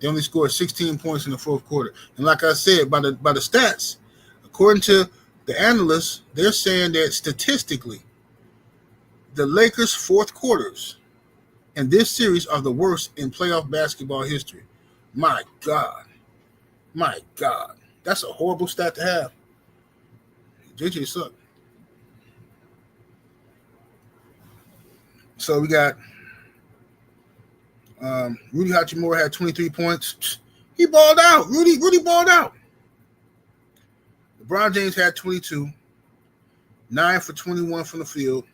They only scored 16 points in the fourth quarter. And like I said, by the stats, according to the analysts, they're saying that statistically, the Lakers' fourth quarters in this series are the worst in playoff basketball history. My God. That's a horrible stat to have. JJ sucked. So we got Rudy Hachimura had 23 points. He balled out. Rudy balled out. LeBron James had 22. 9 for 21 from the field.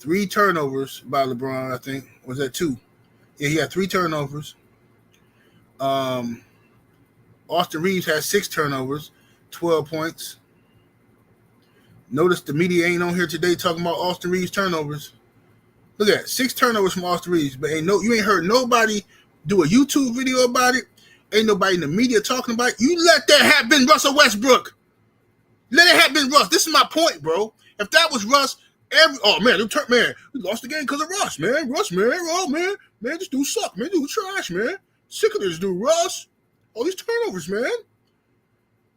3 turnovers by LeBron, I think. Was that 2? Yeah, he had 3 turnovers. Austin Reeves had 6 turnovers, 12 points. Notice the media ain't on here today talking about Austin Reeves turnovers. Look at that, 6 turnovers from Austin Reeves, but you ain't heard nobody do a YouTube video about it. Ain't nobody in the media talking about it. You let that have been Russell Westbrook. Let it have been Russ. This is my point, bro. If that was Russ, we lost the game because of Russ, man. Man, this dude suck, man. Dude trash, man. Sick of this dude, Russ. All these turnovers, man.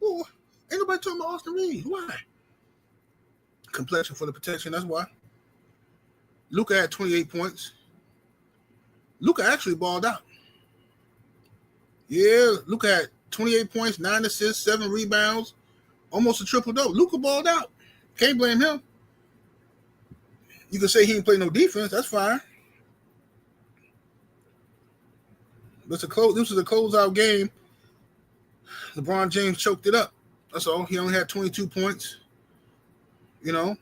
Well, ain't nobody talking about Austin Reeves. Why? Complexion for the protection, that's why. Luka had 28 points. Luka actually balled out. Yeah, Luka had 28 points, 9 assists, 7 rebounds, almost a triple-double. Luka balled out. Can't blame him. You can say he didn't play no defense. That's fine. This was a closeout game. LeBron James choked it up. That's all. He only had 22 points. You know,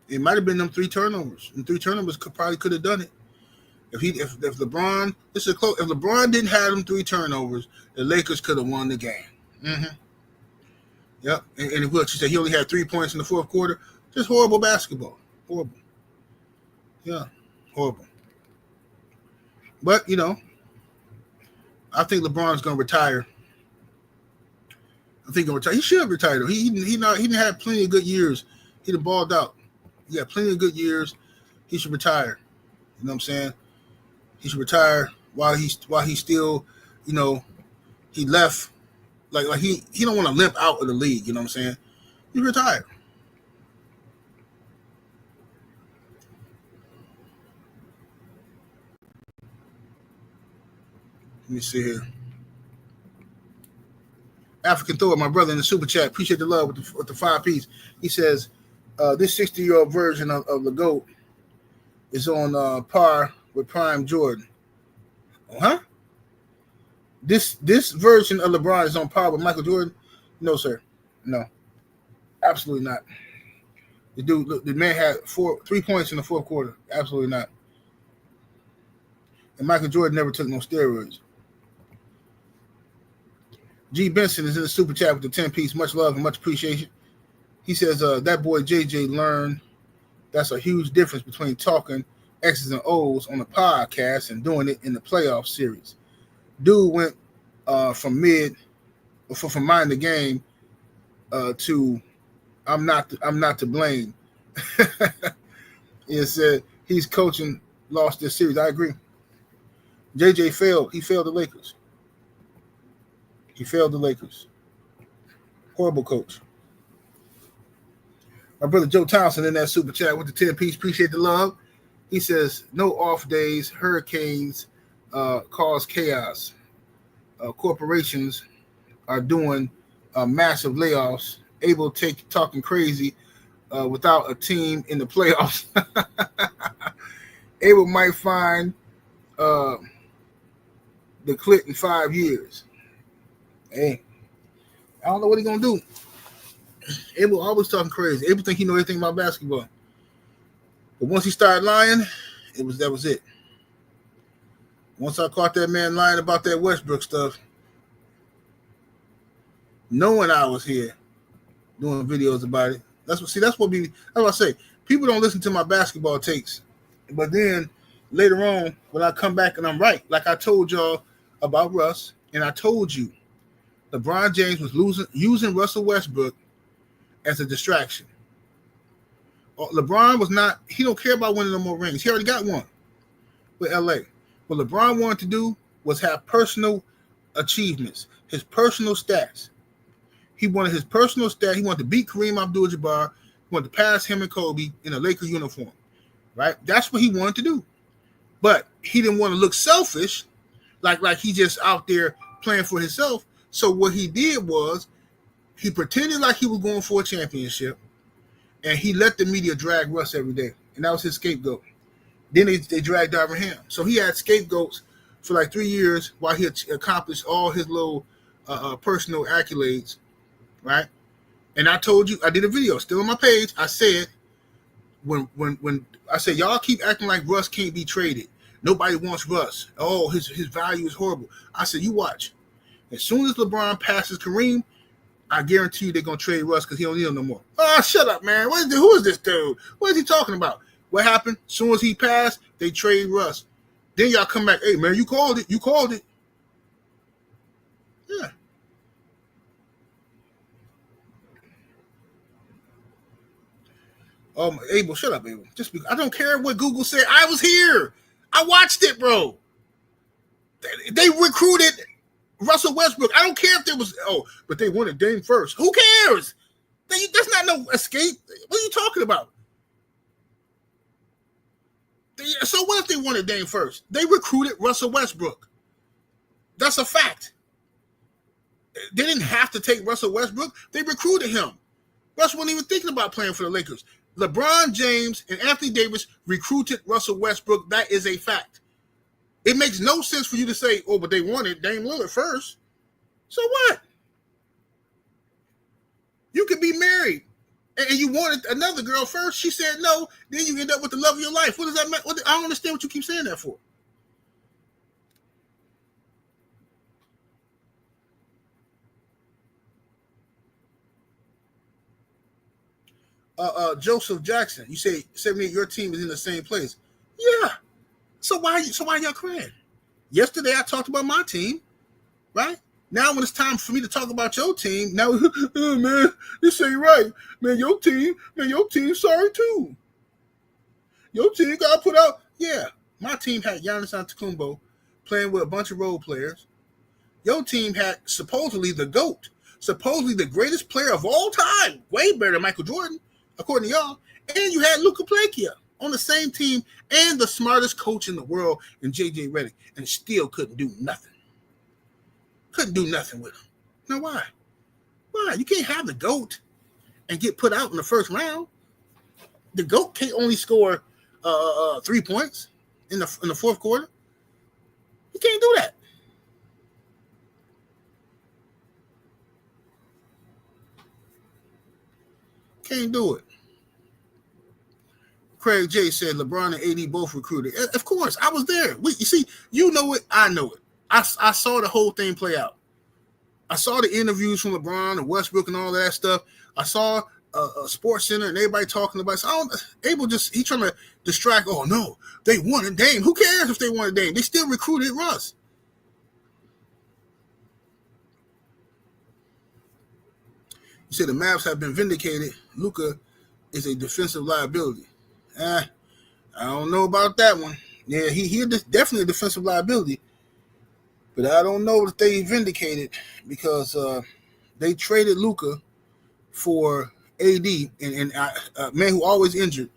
it might have been them 3 turnovers. And 3 turnovers could have done it. If LeBron, this is close. If LeBron didn't have them 3 turnovers, the Lakers could have won the game. Mm-hmm. Yep. And what you said, he only had 3 points in the fourth quarter. Just horrible basketball. Horrible. Yeah, horrible. But I think LeBron's gonna retire. I think he's gonna retire. He should retire though. He didn't have plenty of good years. He'd have balled out. He got plenty of good years. He should retire. You know what I'm saying? He should retire while he's still, he left. Like he don't want to limp out of the league. You know what I'm saying? He retired. Let me see here. African Thor, my brother in the super chat. Appreciate the love with the 5-piece. He says, this 60-year-old version of the GOAT is on par with Prime Jordan. Huh? This version of LeBron is on par with Michael Jordan? No, sir. No, absolutely not. The man had 3 points in the fourth quarter. Absolutely not. And Michael Jordan never took no steroids. G. Benson is in the super chat with the 10-piece. Much love and much appreciation. He says, that boy JJ learned that's a huge difference between talking X's and O's on a podcast and doing it in the playoff series. Dude went from mind the game to I'm not to blame. He said he's coaching, lost this series. I agree. JJ failed. He failed the Lakers. Horrible coach. My brother Joe Townsend in that super chat with the 10-piece. Appreciate the love. He says, no off days. Hurricanes cause chaos. Corporations are doing massive layoffs, able to take talking crazy without a team in the playoffs. Abel might find the clit in 5 years. Hey, I don't know what he's going to do. Abel always talking crazy. Abel think he know everything about basketball. But once he started lying, that was it. Once I caught that man lying about that Westbrook stuff, knowing I was here doing videos about it. That's what I say. People don't listen to my basketball takes. But then later on, when I come back and I'm right, like I told y'all about Russ, and I told you LeBron James was using Russell Westbrook as a distraction. LeBron was not, he don't care about winning no more rings. He already got one with LA. What LeBron wanted to do was have personal achievements, his personal stats. He wanted his personal stat. He wanted to beat Kareem Abdul-Jabbar. He wanted to pass him and Kobe in a Laker uniform, right? That's what he wanted to do. But he didn't want to look selfish, like he just out there playing for himself. So what he did was he pretended like he was going for a championship, and he let the media drag Russ every day, and that was his scapegoat. Then they dragged Darvin Ham. So he had scapegoats for like 3 years while he accomplished all his little personal accolades, right? And I told you, I did a video still on my page. I said when I said y'all keep acting like Russ can't be traded. Nobody wants Russ. Oh, his value is horrible. I said, you watch. As soon as LeBron passes Kareem, I guarantee you they're going to trade Russ because he don't need him no more. Oh, shut up, man. Who is this dude? What is he talking about? What happened? As soon as he passed, they trade Russ. Then y'all come back. Hey, man, you called it. You called it. Yeah. Abel, shut up, Abel. I don't care what Google said. I was here. I watched it, bro. They recruited Russell Westbrook. I don't care if there was, but they wanted Dame first. Who cares? That's not no escape. What are you talking about? So what if they wanted Dame first? They recruited Russell Westbrook. That's a fact. They didn't have to take Russell Westbrook. They recruited him. Russ wasn't even thinking about playing for the Lakers. LeBron James and Anthony Davis recruited Russell Westbrook. That is a fact. It makes no sense for you to say, but they wanted Dame Lillard first. So what? You could be married and you wanted another girl first. She said no. Then you end up with the love of your life. What does that mean? I don't understand what you keep saying that for. Joseph Jackson, you say 78, your team is in the same place. Yeah. So why y'all crying? Yesterday I talked about my team, right? Now when it's time for me to talk about your team, now man, this ain't right. Man, your team, sorry too. Your team got put out. Yeah, my team had Giannis Antetokounmpo playing with a bunch of role players. Your team had supposedly the GOAT, supposedly the greatest player of all time, way better than Michael Jordan, according to y'all. And you had Luka Plakia on the same team and the smartest coach in the world in JJ Redick, and still couldn't do nothing. Couldn't do nothing with him. Now why? Why? You can't have the GOAT and get put out in the first round. The GOAT can't only score 3 points in the fourth quarter. You can't do that. Can't do it. Craig J said LeBron and AD both recruited. Of course, I was there. You see, you know it, I know it. I saw the whole thing play out. I saw the interviews from LeBron and Westbrook and all that stuff. I saw a Sports Center and everybody talking about it. So he's trying to distract. Oh, no, they wanted Dame. Who cares if they wanted Dame? They still recruited Russ. You said the Mavs have been vindicated. Luka is a defensive liability. I don't know about that one. Yeah, he definitely a defensive liability. But I don't know if they vindicated because they traded Luka for AD and a man who always injured.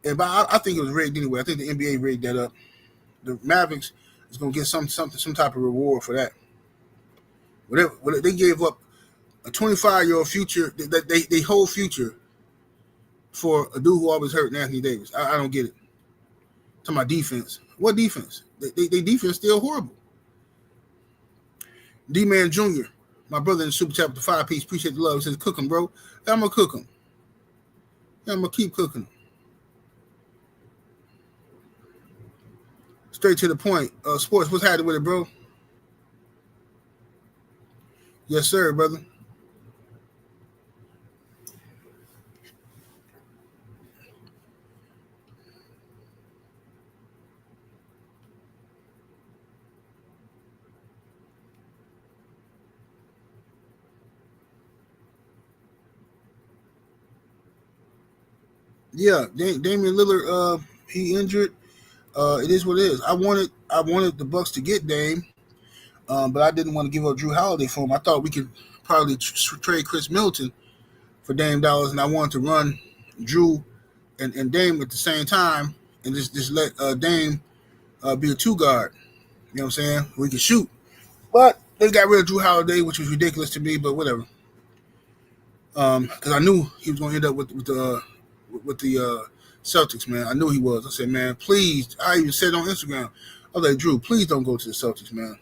And I think it was rigged anyway. I think the NBA rigged that up. The Mavericks is going to get some type of reward for that. Whatever they gave up a 25-year-old future, they whole future for a dude who always hurt, Anthony Davis. I don't get it. Talking about defense. What defense? They defense still horrible. D-Man Jr., my brother in the Super Chat with the 5-piece. Appreciate the love. He says, cook him, bro. I'm going to cook him. I'm going to keep cooking him. Straight to the point. Sports, what's happening with it, bro? Yes, sir, brother. Yeah, Damian Lillard, he injured. It is what it is. I wanted the Bucks to get Dame, but I didn't want to give up Drew Holiday for him. I thought we could probably trade Chris Middleton for Dame dollars, and I wanted to run Drew and Dame at the same time and just let Dame be a two guard. You know what I'm saying? We could shoot. But they got rid of Drew Holiday, which was ridiculous to me, but whatever. Because I knew he was going to end up with the Celtics, man. I knew he was. I said, man, please. I even said on Instagram, I was like, Drew, please don't go to the Celtics, man.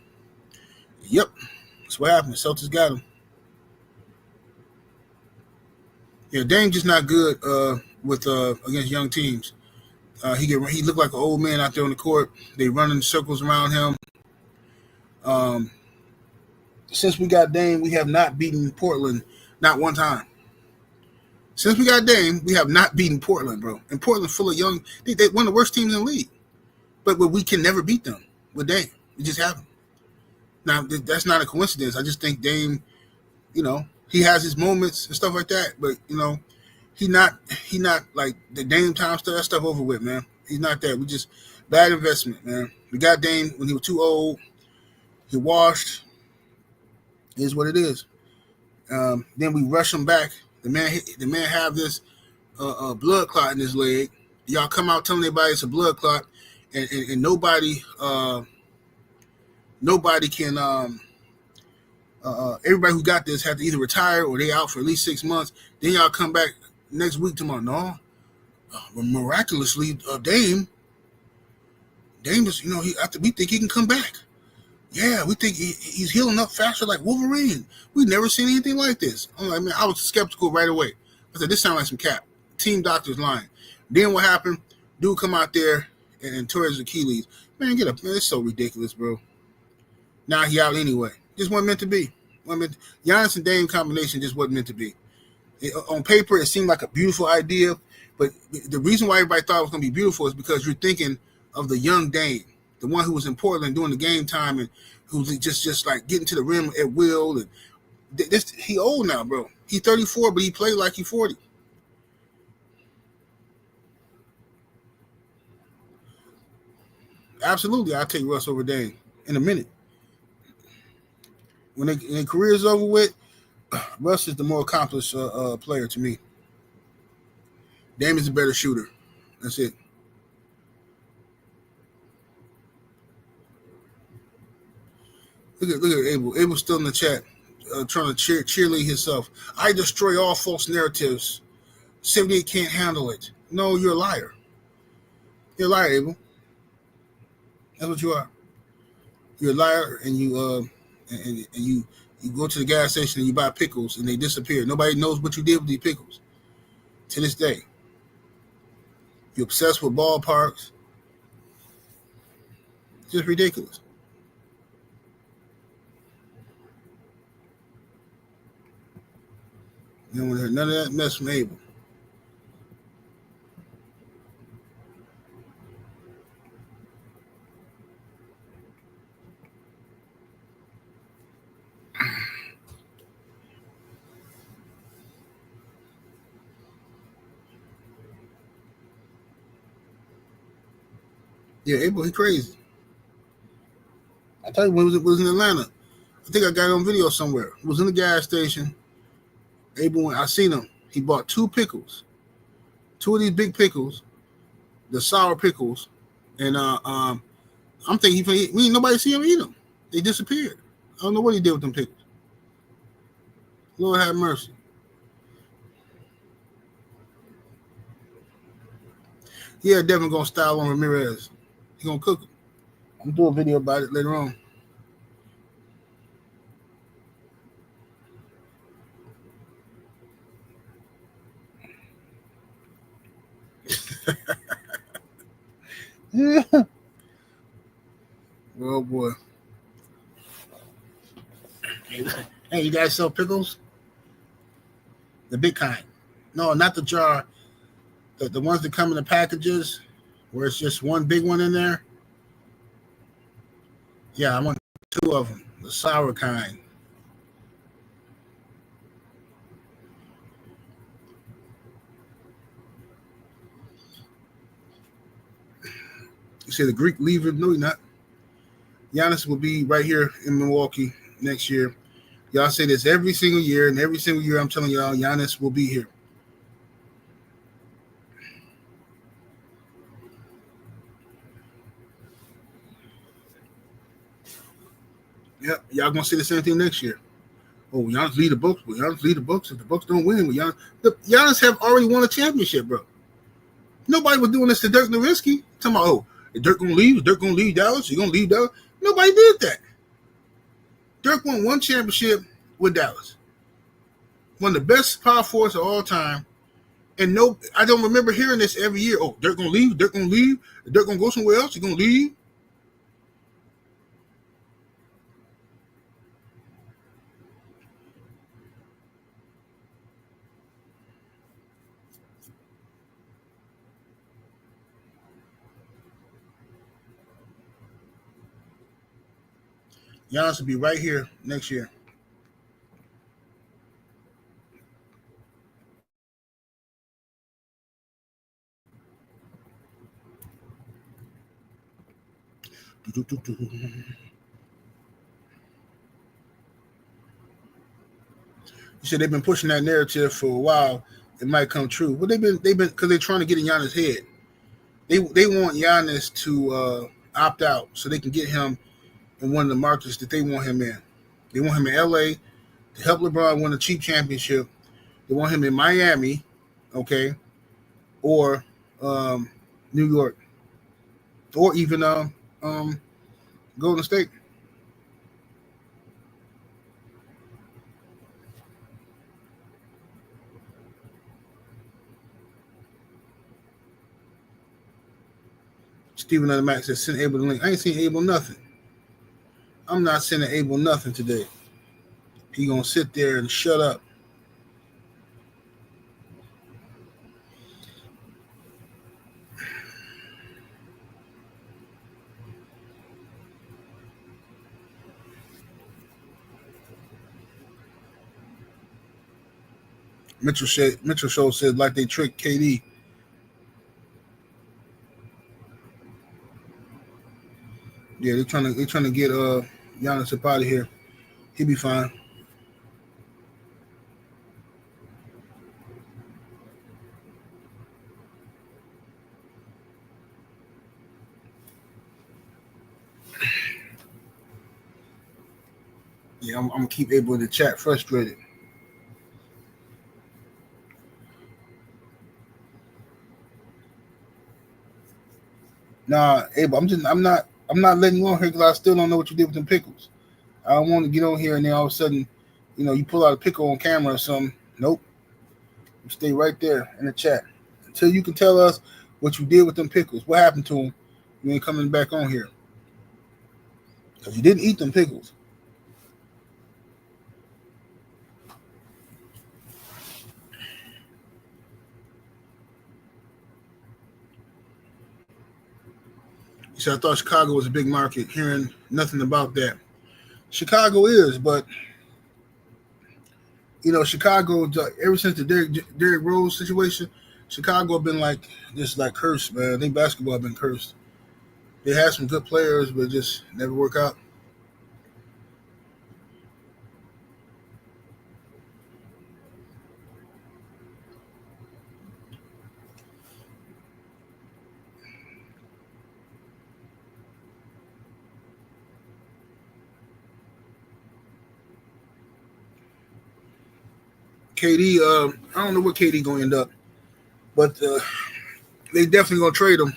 Yep. That's what happened. The Celtics got him. Yeah, Dame's just not good with against young teams. He looked like an old man out there on the court. They running circles around him. Since we got Dame, we have not beaten Portland not one time. Since we got Dame, we have not beaten Portland, bro. And Portland full of young. They're one of the worst teams in the league. But we can never beat them with Dame. We just haven't. Now, that's not a coincidence. I just think Dame, he has his moments and stuff like that. But, he not like the Dame time stuff. That stuff over with, man. He's not that. We just bad investment, man. We got Dame when he was too old. He washed. It is what it is. Then we rush him back. The man have this blood clot in his leg. Y'all come out telling everybody it's a blood clot, and nobody can. Everybody who got this had to either retire or they out for at least 6 months. Then y'all come back next week tomorrow. No, miraculously, Dame is we think he can come back. Yeah, we think he's healing up faster like Wolverine. We've never seen anything like this. I was skeptical right away. I said, this sounds like some cap. Team doctor's lying. Then what happened? Dude come out there and tore his Achilles. Man, get up. Man, it's so ridiculous, bro. Now he out anyway. Just wasn't meant to be. Giannis and Dame combination just wasn't meant to be. On paper, it seemed like a beautiful idea, but the reason why everybody thought it was going to be beautiful is because you're thinking of the young Dame. The one who was in Portland during the game time and who's just like getting to the rim at will. And he old now, bro. He 34, but he played like he 40. Absolutely, I'll take Russ over Dame in a minute. When their career is over with, Russ is the more accomplished player to me. Dame is a better shooter. That's it. Look at Abel. Abel's still in the chat, trying to cheerlead himself. I destroy all false narratives. 78 can't handle it. No, you're a liar. You're a liar, Abel. That's what you are. You're a liar, and you you go to the gas station and you buy pickles, and they disappear. Nobody knows what you did with these pickles. to this day. You're obsessed with ballparks. It's just ridiculous. You don't want to hear none of that mess from Abel. Yeah, Abel, he crazy. I tell you, when it was in Atlanta. I think I got it on video somewhere. It was in the gas station. Abel, I seen him. He bought 2 pickles. 2 of these big pickles, the sour pickles, and I'm thinking we ain't nobody see him eat them. They disappeared. I don't know what he did with them pickles. Lord have mercy. Yeah, definitely gonna style on Ramirez. He gonna cook him. I'm gonna do a video about it later on. Yeah. Oh boy. Hey, you guys sell pickles? The big kind. No, not the jar. The ones that come in the packages where it's just one big one in there. Yeah, I want 2 of them. The sour kind. You say the Greek leaver? No, you're not. Giannis will be right here in Milwaukee next year. Y'all say this every single year, and every single year I'm telling y'all Giannis will be here. Yep, y'all gonna say the same thing next year. Oh, Giannis lead the Bucks. Well, Giannis lead the Bucks. If the Bucks don't win, Giannis have already won a championship, bro. Nobody was doing this to Dirk Nowitzki. Talking about, oh, is Dirk gonna leave? Is Dirk gonna leave Dallas? He gonna leave Dallas? Nobody did that. Dirk won 1 championship with Dallas. One of the best power forwards of all time. And no, I don't remember hearing this every year. Oh, Dirk gonna leave? Dirk gonna leave? Is Dirk gonna go somewhere else? He gonna leave? Giannis will be right here next year. You said they've been pushing that narrative for a while. It might come true. Well, they've been because they're trying to get in Giannis' head. They want Giannis to opt out so they can get him in one of the markets that they want him in. They want him in LA to help LeBron win a cheap championship. They want him in Miami, okay, or New York, or even Golden State. Stephen Under Max says, send Abel the link. I ain't seen Abel nothing. I'm not sending Abel nothing today. He gonna sit there and shut up. Mitchell Show said like they tricked KD. Yeah, they're trying to get Giannis up out of here. He'll be fine. Yeah, I'm gonna keep Abel in the chat frustrated. Nah, Abel, I'm not letting you on here because I still don't know what you did with them pickles. I don't want to get on here and then all of a sudden, you pull out a pickle on camera or something. Nope. Stay right there in the chat until you can tell us what you did with them pickles. What happened to them? You ain't coming back on here because you didn't eat them pickles. You said I thought Chicago was a big market. Hearing nothing about that. Chicago is, but Chicago ever since the Derrick Rose situation, Chicago been like cursed, man. I think basketball been cursed. They had some good players, but just never work out. KD, I don't know what KD gonna end up, but they definitely gonna trade him.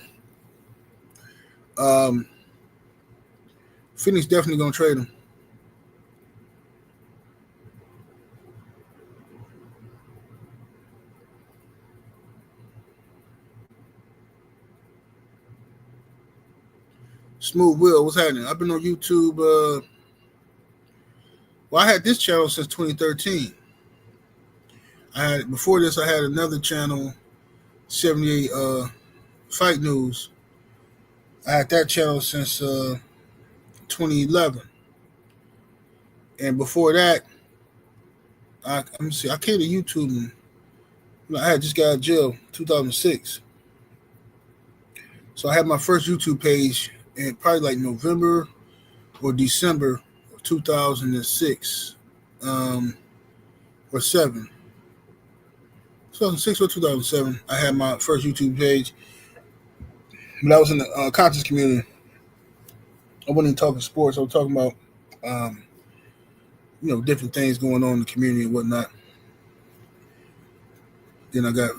Phoenix definitely gonna trade him. Smooth Will, what's happening? I've been on YouTube. Well, I had this channel since 2013. Before this, I had another channel, 78 Fight News. I had that channel since 2011, and before that, I came to YouTube. I had just got out of jail 2006, so I had my first YouTube page in probably like November or December of 2006, or 7. 2006 or 2007, I had my first YouTube page, but I was in the conscious community. I wasn't even talking sports. I was talking about, different things going on in the community and whatnot. Then I got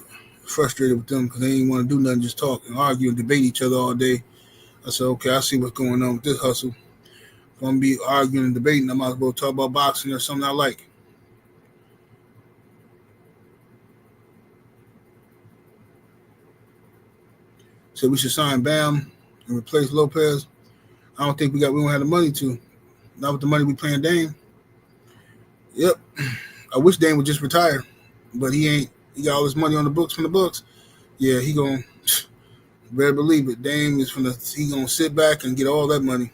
frustrated with them because they didn't want to do nothing, just talk and argue and debate each other all day. I said, okay, I see what's going on with this hustle. If I'm going to be arguing and debating, I might as well talk about boxing or something I like. So we should sign Bam and replace Lopez. I don't think we don't have the money to. Not with the money we paying Dame. Yep. I wish Dame would just retire, but he ain't. He got all his money on the books from the books. Yeah, he gonna better believe it. Dame is he gonna sit back and get all that money.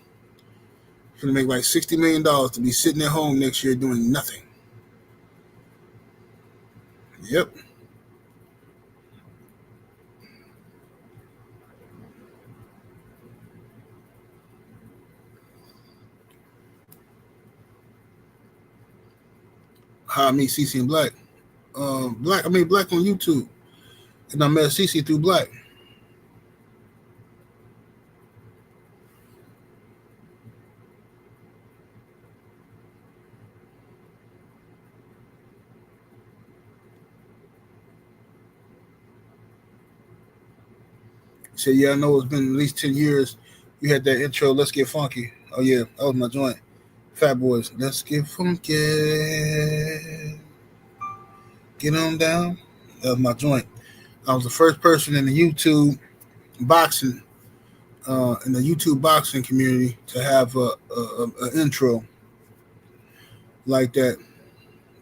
He's gonna make like $60 million to be sitting at home next year doing nothing. Yep. How I meet CC and Black. Black on YouTube. And I met CC through Black. He said, yeah, I know it's been at least 10 years. You had that intro, Let's Get Funky. Oh, yeah, that was my joint. Fat Boys, Let's Get Funky. Get on down. That was my joint. I was the first person in the YouTube boxing, community to have an intro like that.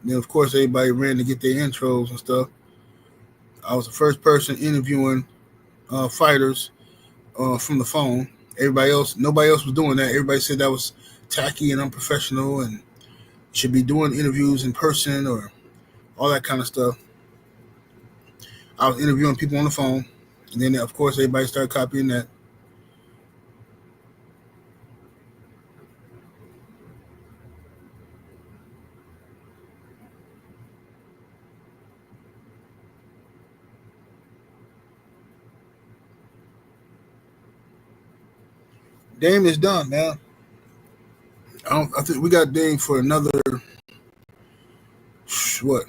Then, of course, everybody ran to get their intros and stuff. I was the first person interviewing fighters from the phone. Nobody else was doing that. Everybody said that was tacky and unprofessional and should be doing interviews in person or all that kind of stuff. I was interviewing people on the phone, and then, of course, everybody started copying that. Dame is done, man. I think we got Dame for another, what?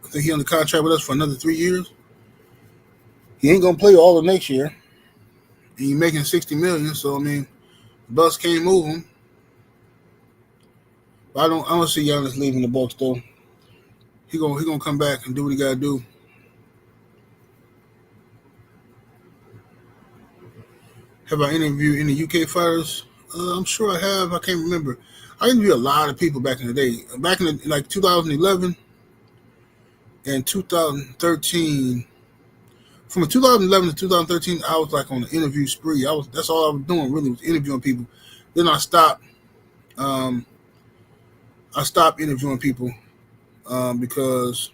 I think he on the contract with us for another 3 years. He ain't gonna play all of next year. And he's making $60 million, so I mean, the Bucks can't move him. But I don't see Giannis leaving the Bucks though. He gonna come back and do what he gotta do. Have I interviewed any UK fighters? I'm sure I have. I can't remember. I interviewed a lot of people back in the day. Back in like 2011 and 2013. From 2011 to 2013, I was like on an interview spree. That's all I was doing really, was interviewing people. Then I stopped. I stopped interviewing people because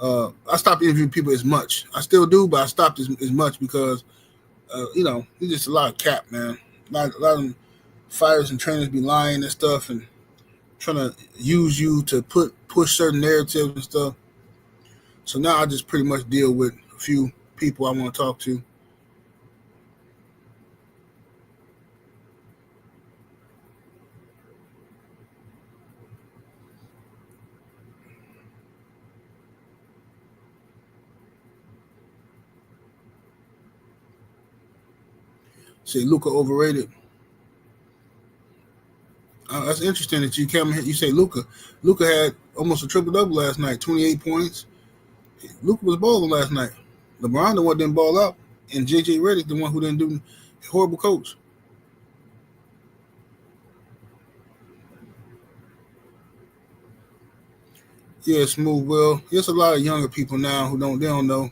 I stopped interviewing people as much. I still do, but I stopped as much because there's just a lot of cap, man. A lot of fighters and trainers be lying and stuff and trying to use you to push certain narratives and stuff. So now I just pretty much deal with a few people I want to talk to. Say Luka overrated. That's interesting that you come here. You say Luka. Luka had almost a triple-double last night, 28 points. Luka was balling last night. LeBron, the one didn't ball out, and JJ Redick, the one who didn't do, horrible coach. Yeah, Smooth Will. There's a lot of younger people now who don't know.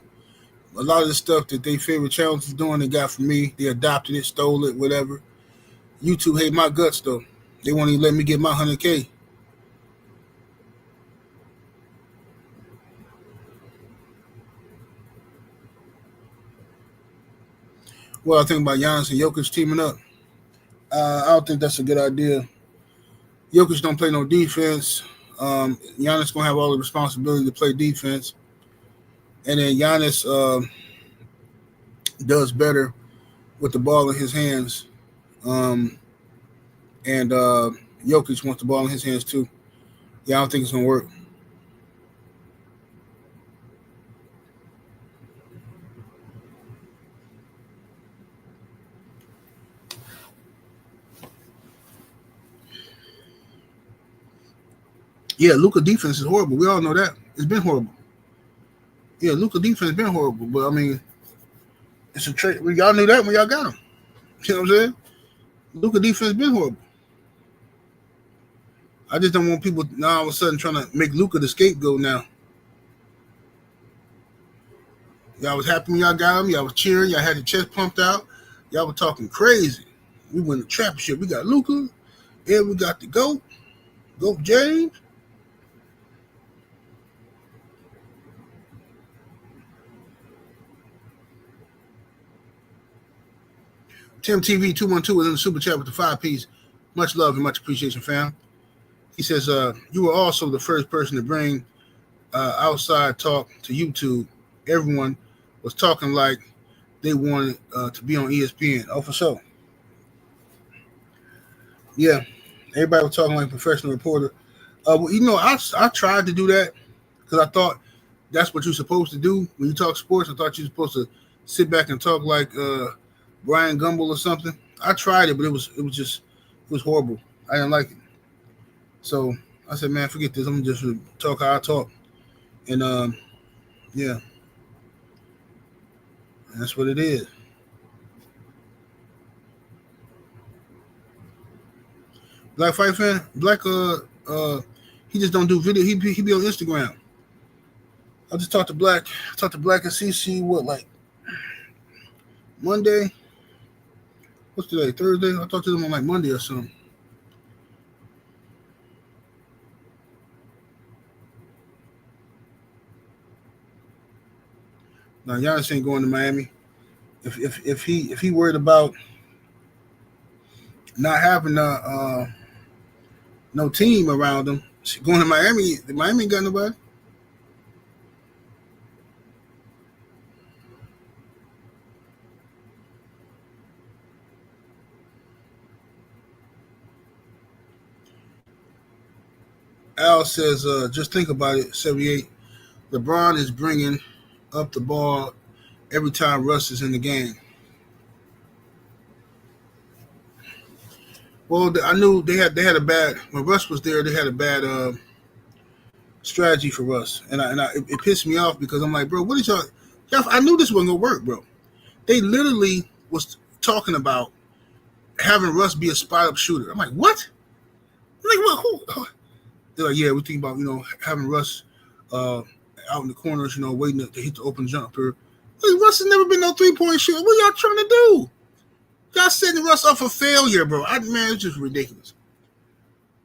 A lot of the stuff that they favorite channels was doing, they got from me. They adopted it, stole it, whatever. YouTube hate my guts, though. They won't even let me get my 100K. Well, I think about Giannis and Jokic teaming up. I don't think that's a good idea. Jokic don't play no defense. Giannis going to have all the responsibility to play defense. And then Giannis does better with the ball in his hands. And Jokic wants the ball in his hands too. Yeah, I don't think it's going to work. Yeah, Luka defense is horrible. We all know that. It's been horrible. Yeah, Luka defense has been horrible. But, I mean, it's a trade. Y'all knew that when y'all got him. You know what I'm saying? Luka defense has been horrible. I just don't want people now all of a sudden trying to make Luka the scapegoat now. Y'all was happy when y'all got him. Y'all was cheering. Y'all had your chest pumped out. Y'all were talking crazy. We win the championship. We got Luka. And we got the GOAT. GOAT James. Tim TV 212 is in the super chat with the 5-piece. Much love and much appreciation, fam. He says, you were also the first person to bring outside talk to YouTube. Everyone was talking like they wanted to be on ESPN. Oh, for sure. Yeah, everybody was talking like a professional reporter. I tried to do that because I thought that's what you're supposed to do when you talk sports. I thought you were supposed to sit back and talk like Brian Gumbel or something. I tried it, but it was horrible. I didn't like it. So I said, man, forget this. I'm just talk how I talk. And yeah. And that's what it is. Black Fight Fan, Black he just don't do video. He be on Instagram. I just talked to Black. I talked to Black and CC like Monday. What's today? Thursday? I talked to them on like Monday or something. Now Giannis ain't going to Miami. If he worried about not having no team around him, going to Miami ain't got nobody. Al says, just think about it, 78. LeBron is bringing up the ball every time Russ is in the game. Well, I knew they had a bad when Russ was there. They had a bad strategy for Russ, and it pissed me off because I'm like, bro, what is y'all? I knew this wasn't gonna work, bro. They literally was talking about having Russ be a spot-up shooter. I'm like, what? I'm like, what? Who? They're like, yeah, we're thinking about, having Russ out in the corners, waiting to hit the open jumper. Like, Russ has never been no three-point shooter. What y'all trying to do? Y'all setting Russ up for failure, bro. Man, it's just ridiculous.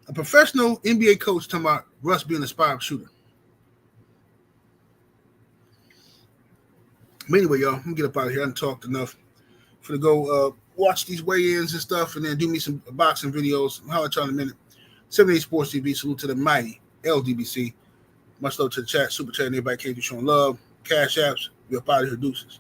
A professional NBA coach talking about Russ being a spot-up shooter. But anyway, y'all, I'm going to get up out of here. I done talked enough. For to go watch these weigh-ins and stuff, and then do me some boxing videos. I'll let y'all in a minute. 78 Sports TV. Salute to the mighty LDBC. Much love to the chat, super chat, and everybody came to showing love. Cash apps. We're up out of here. Deuces.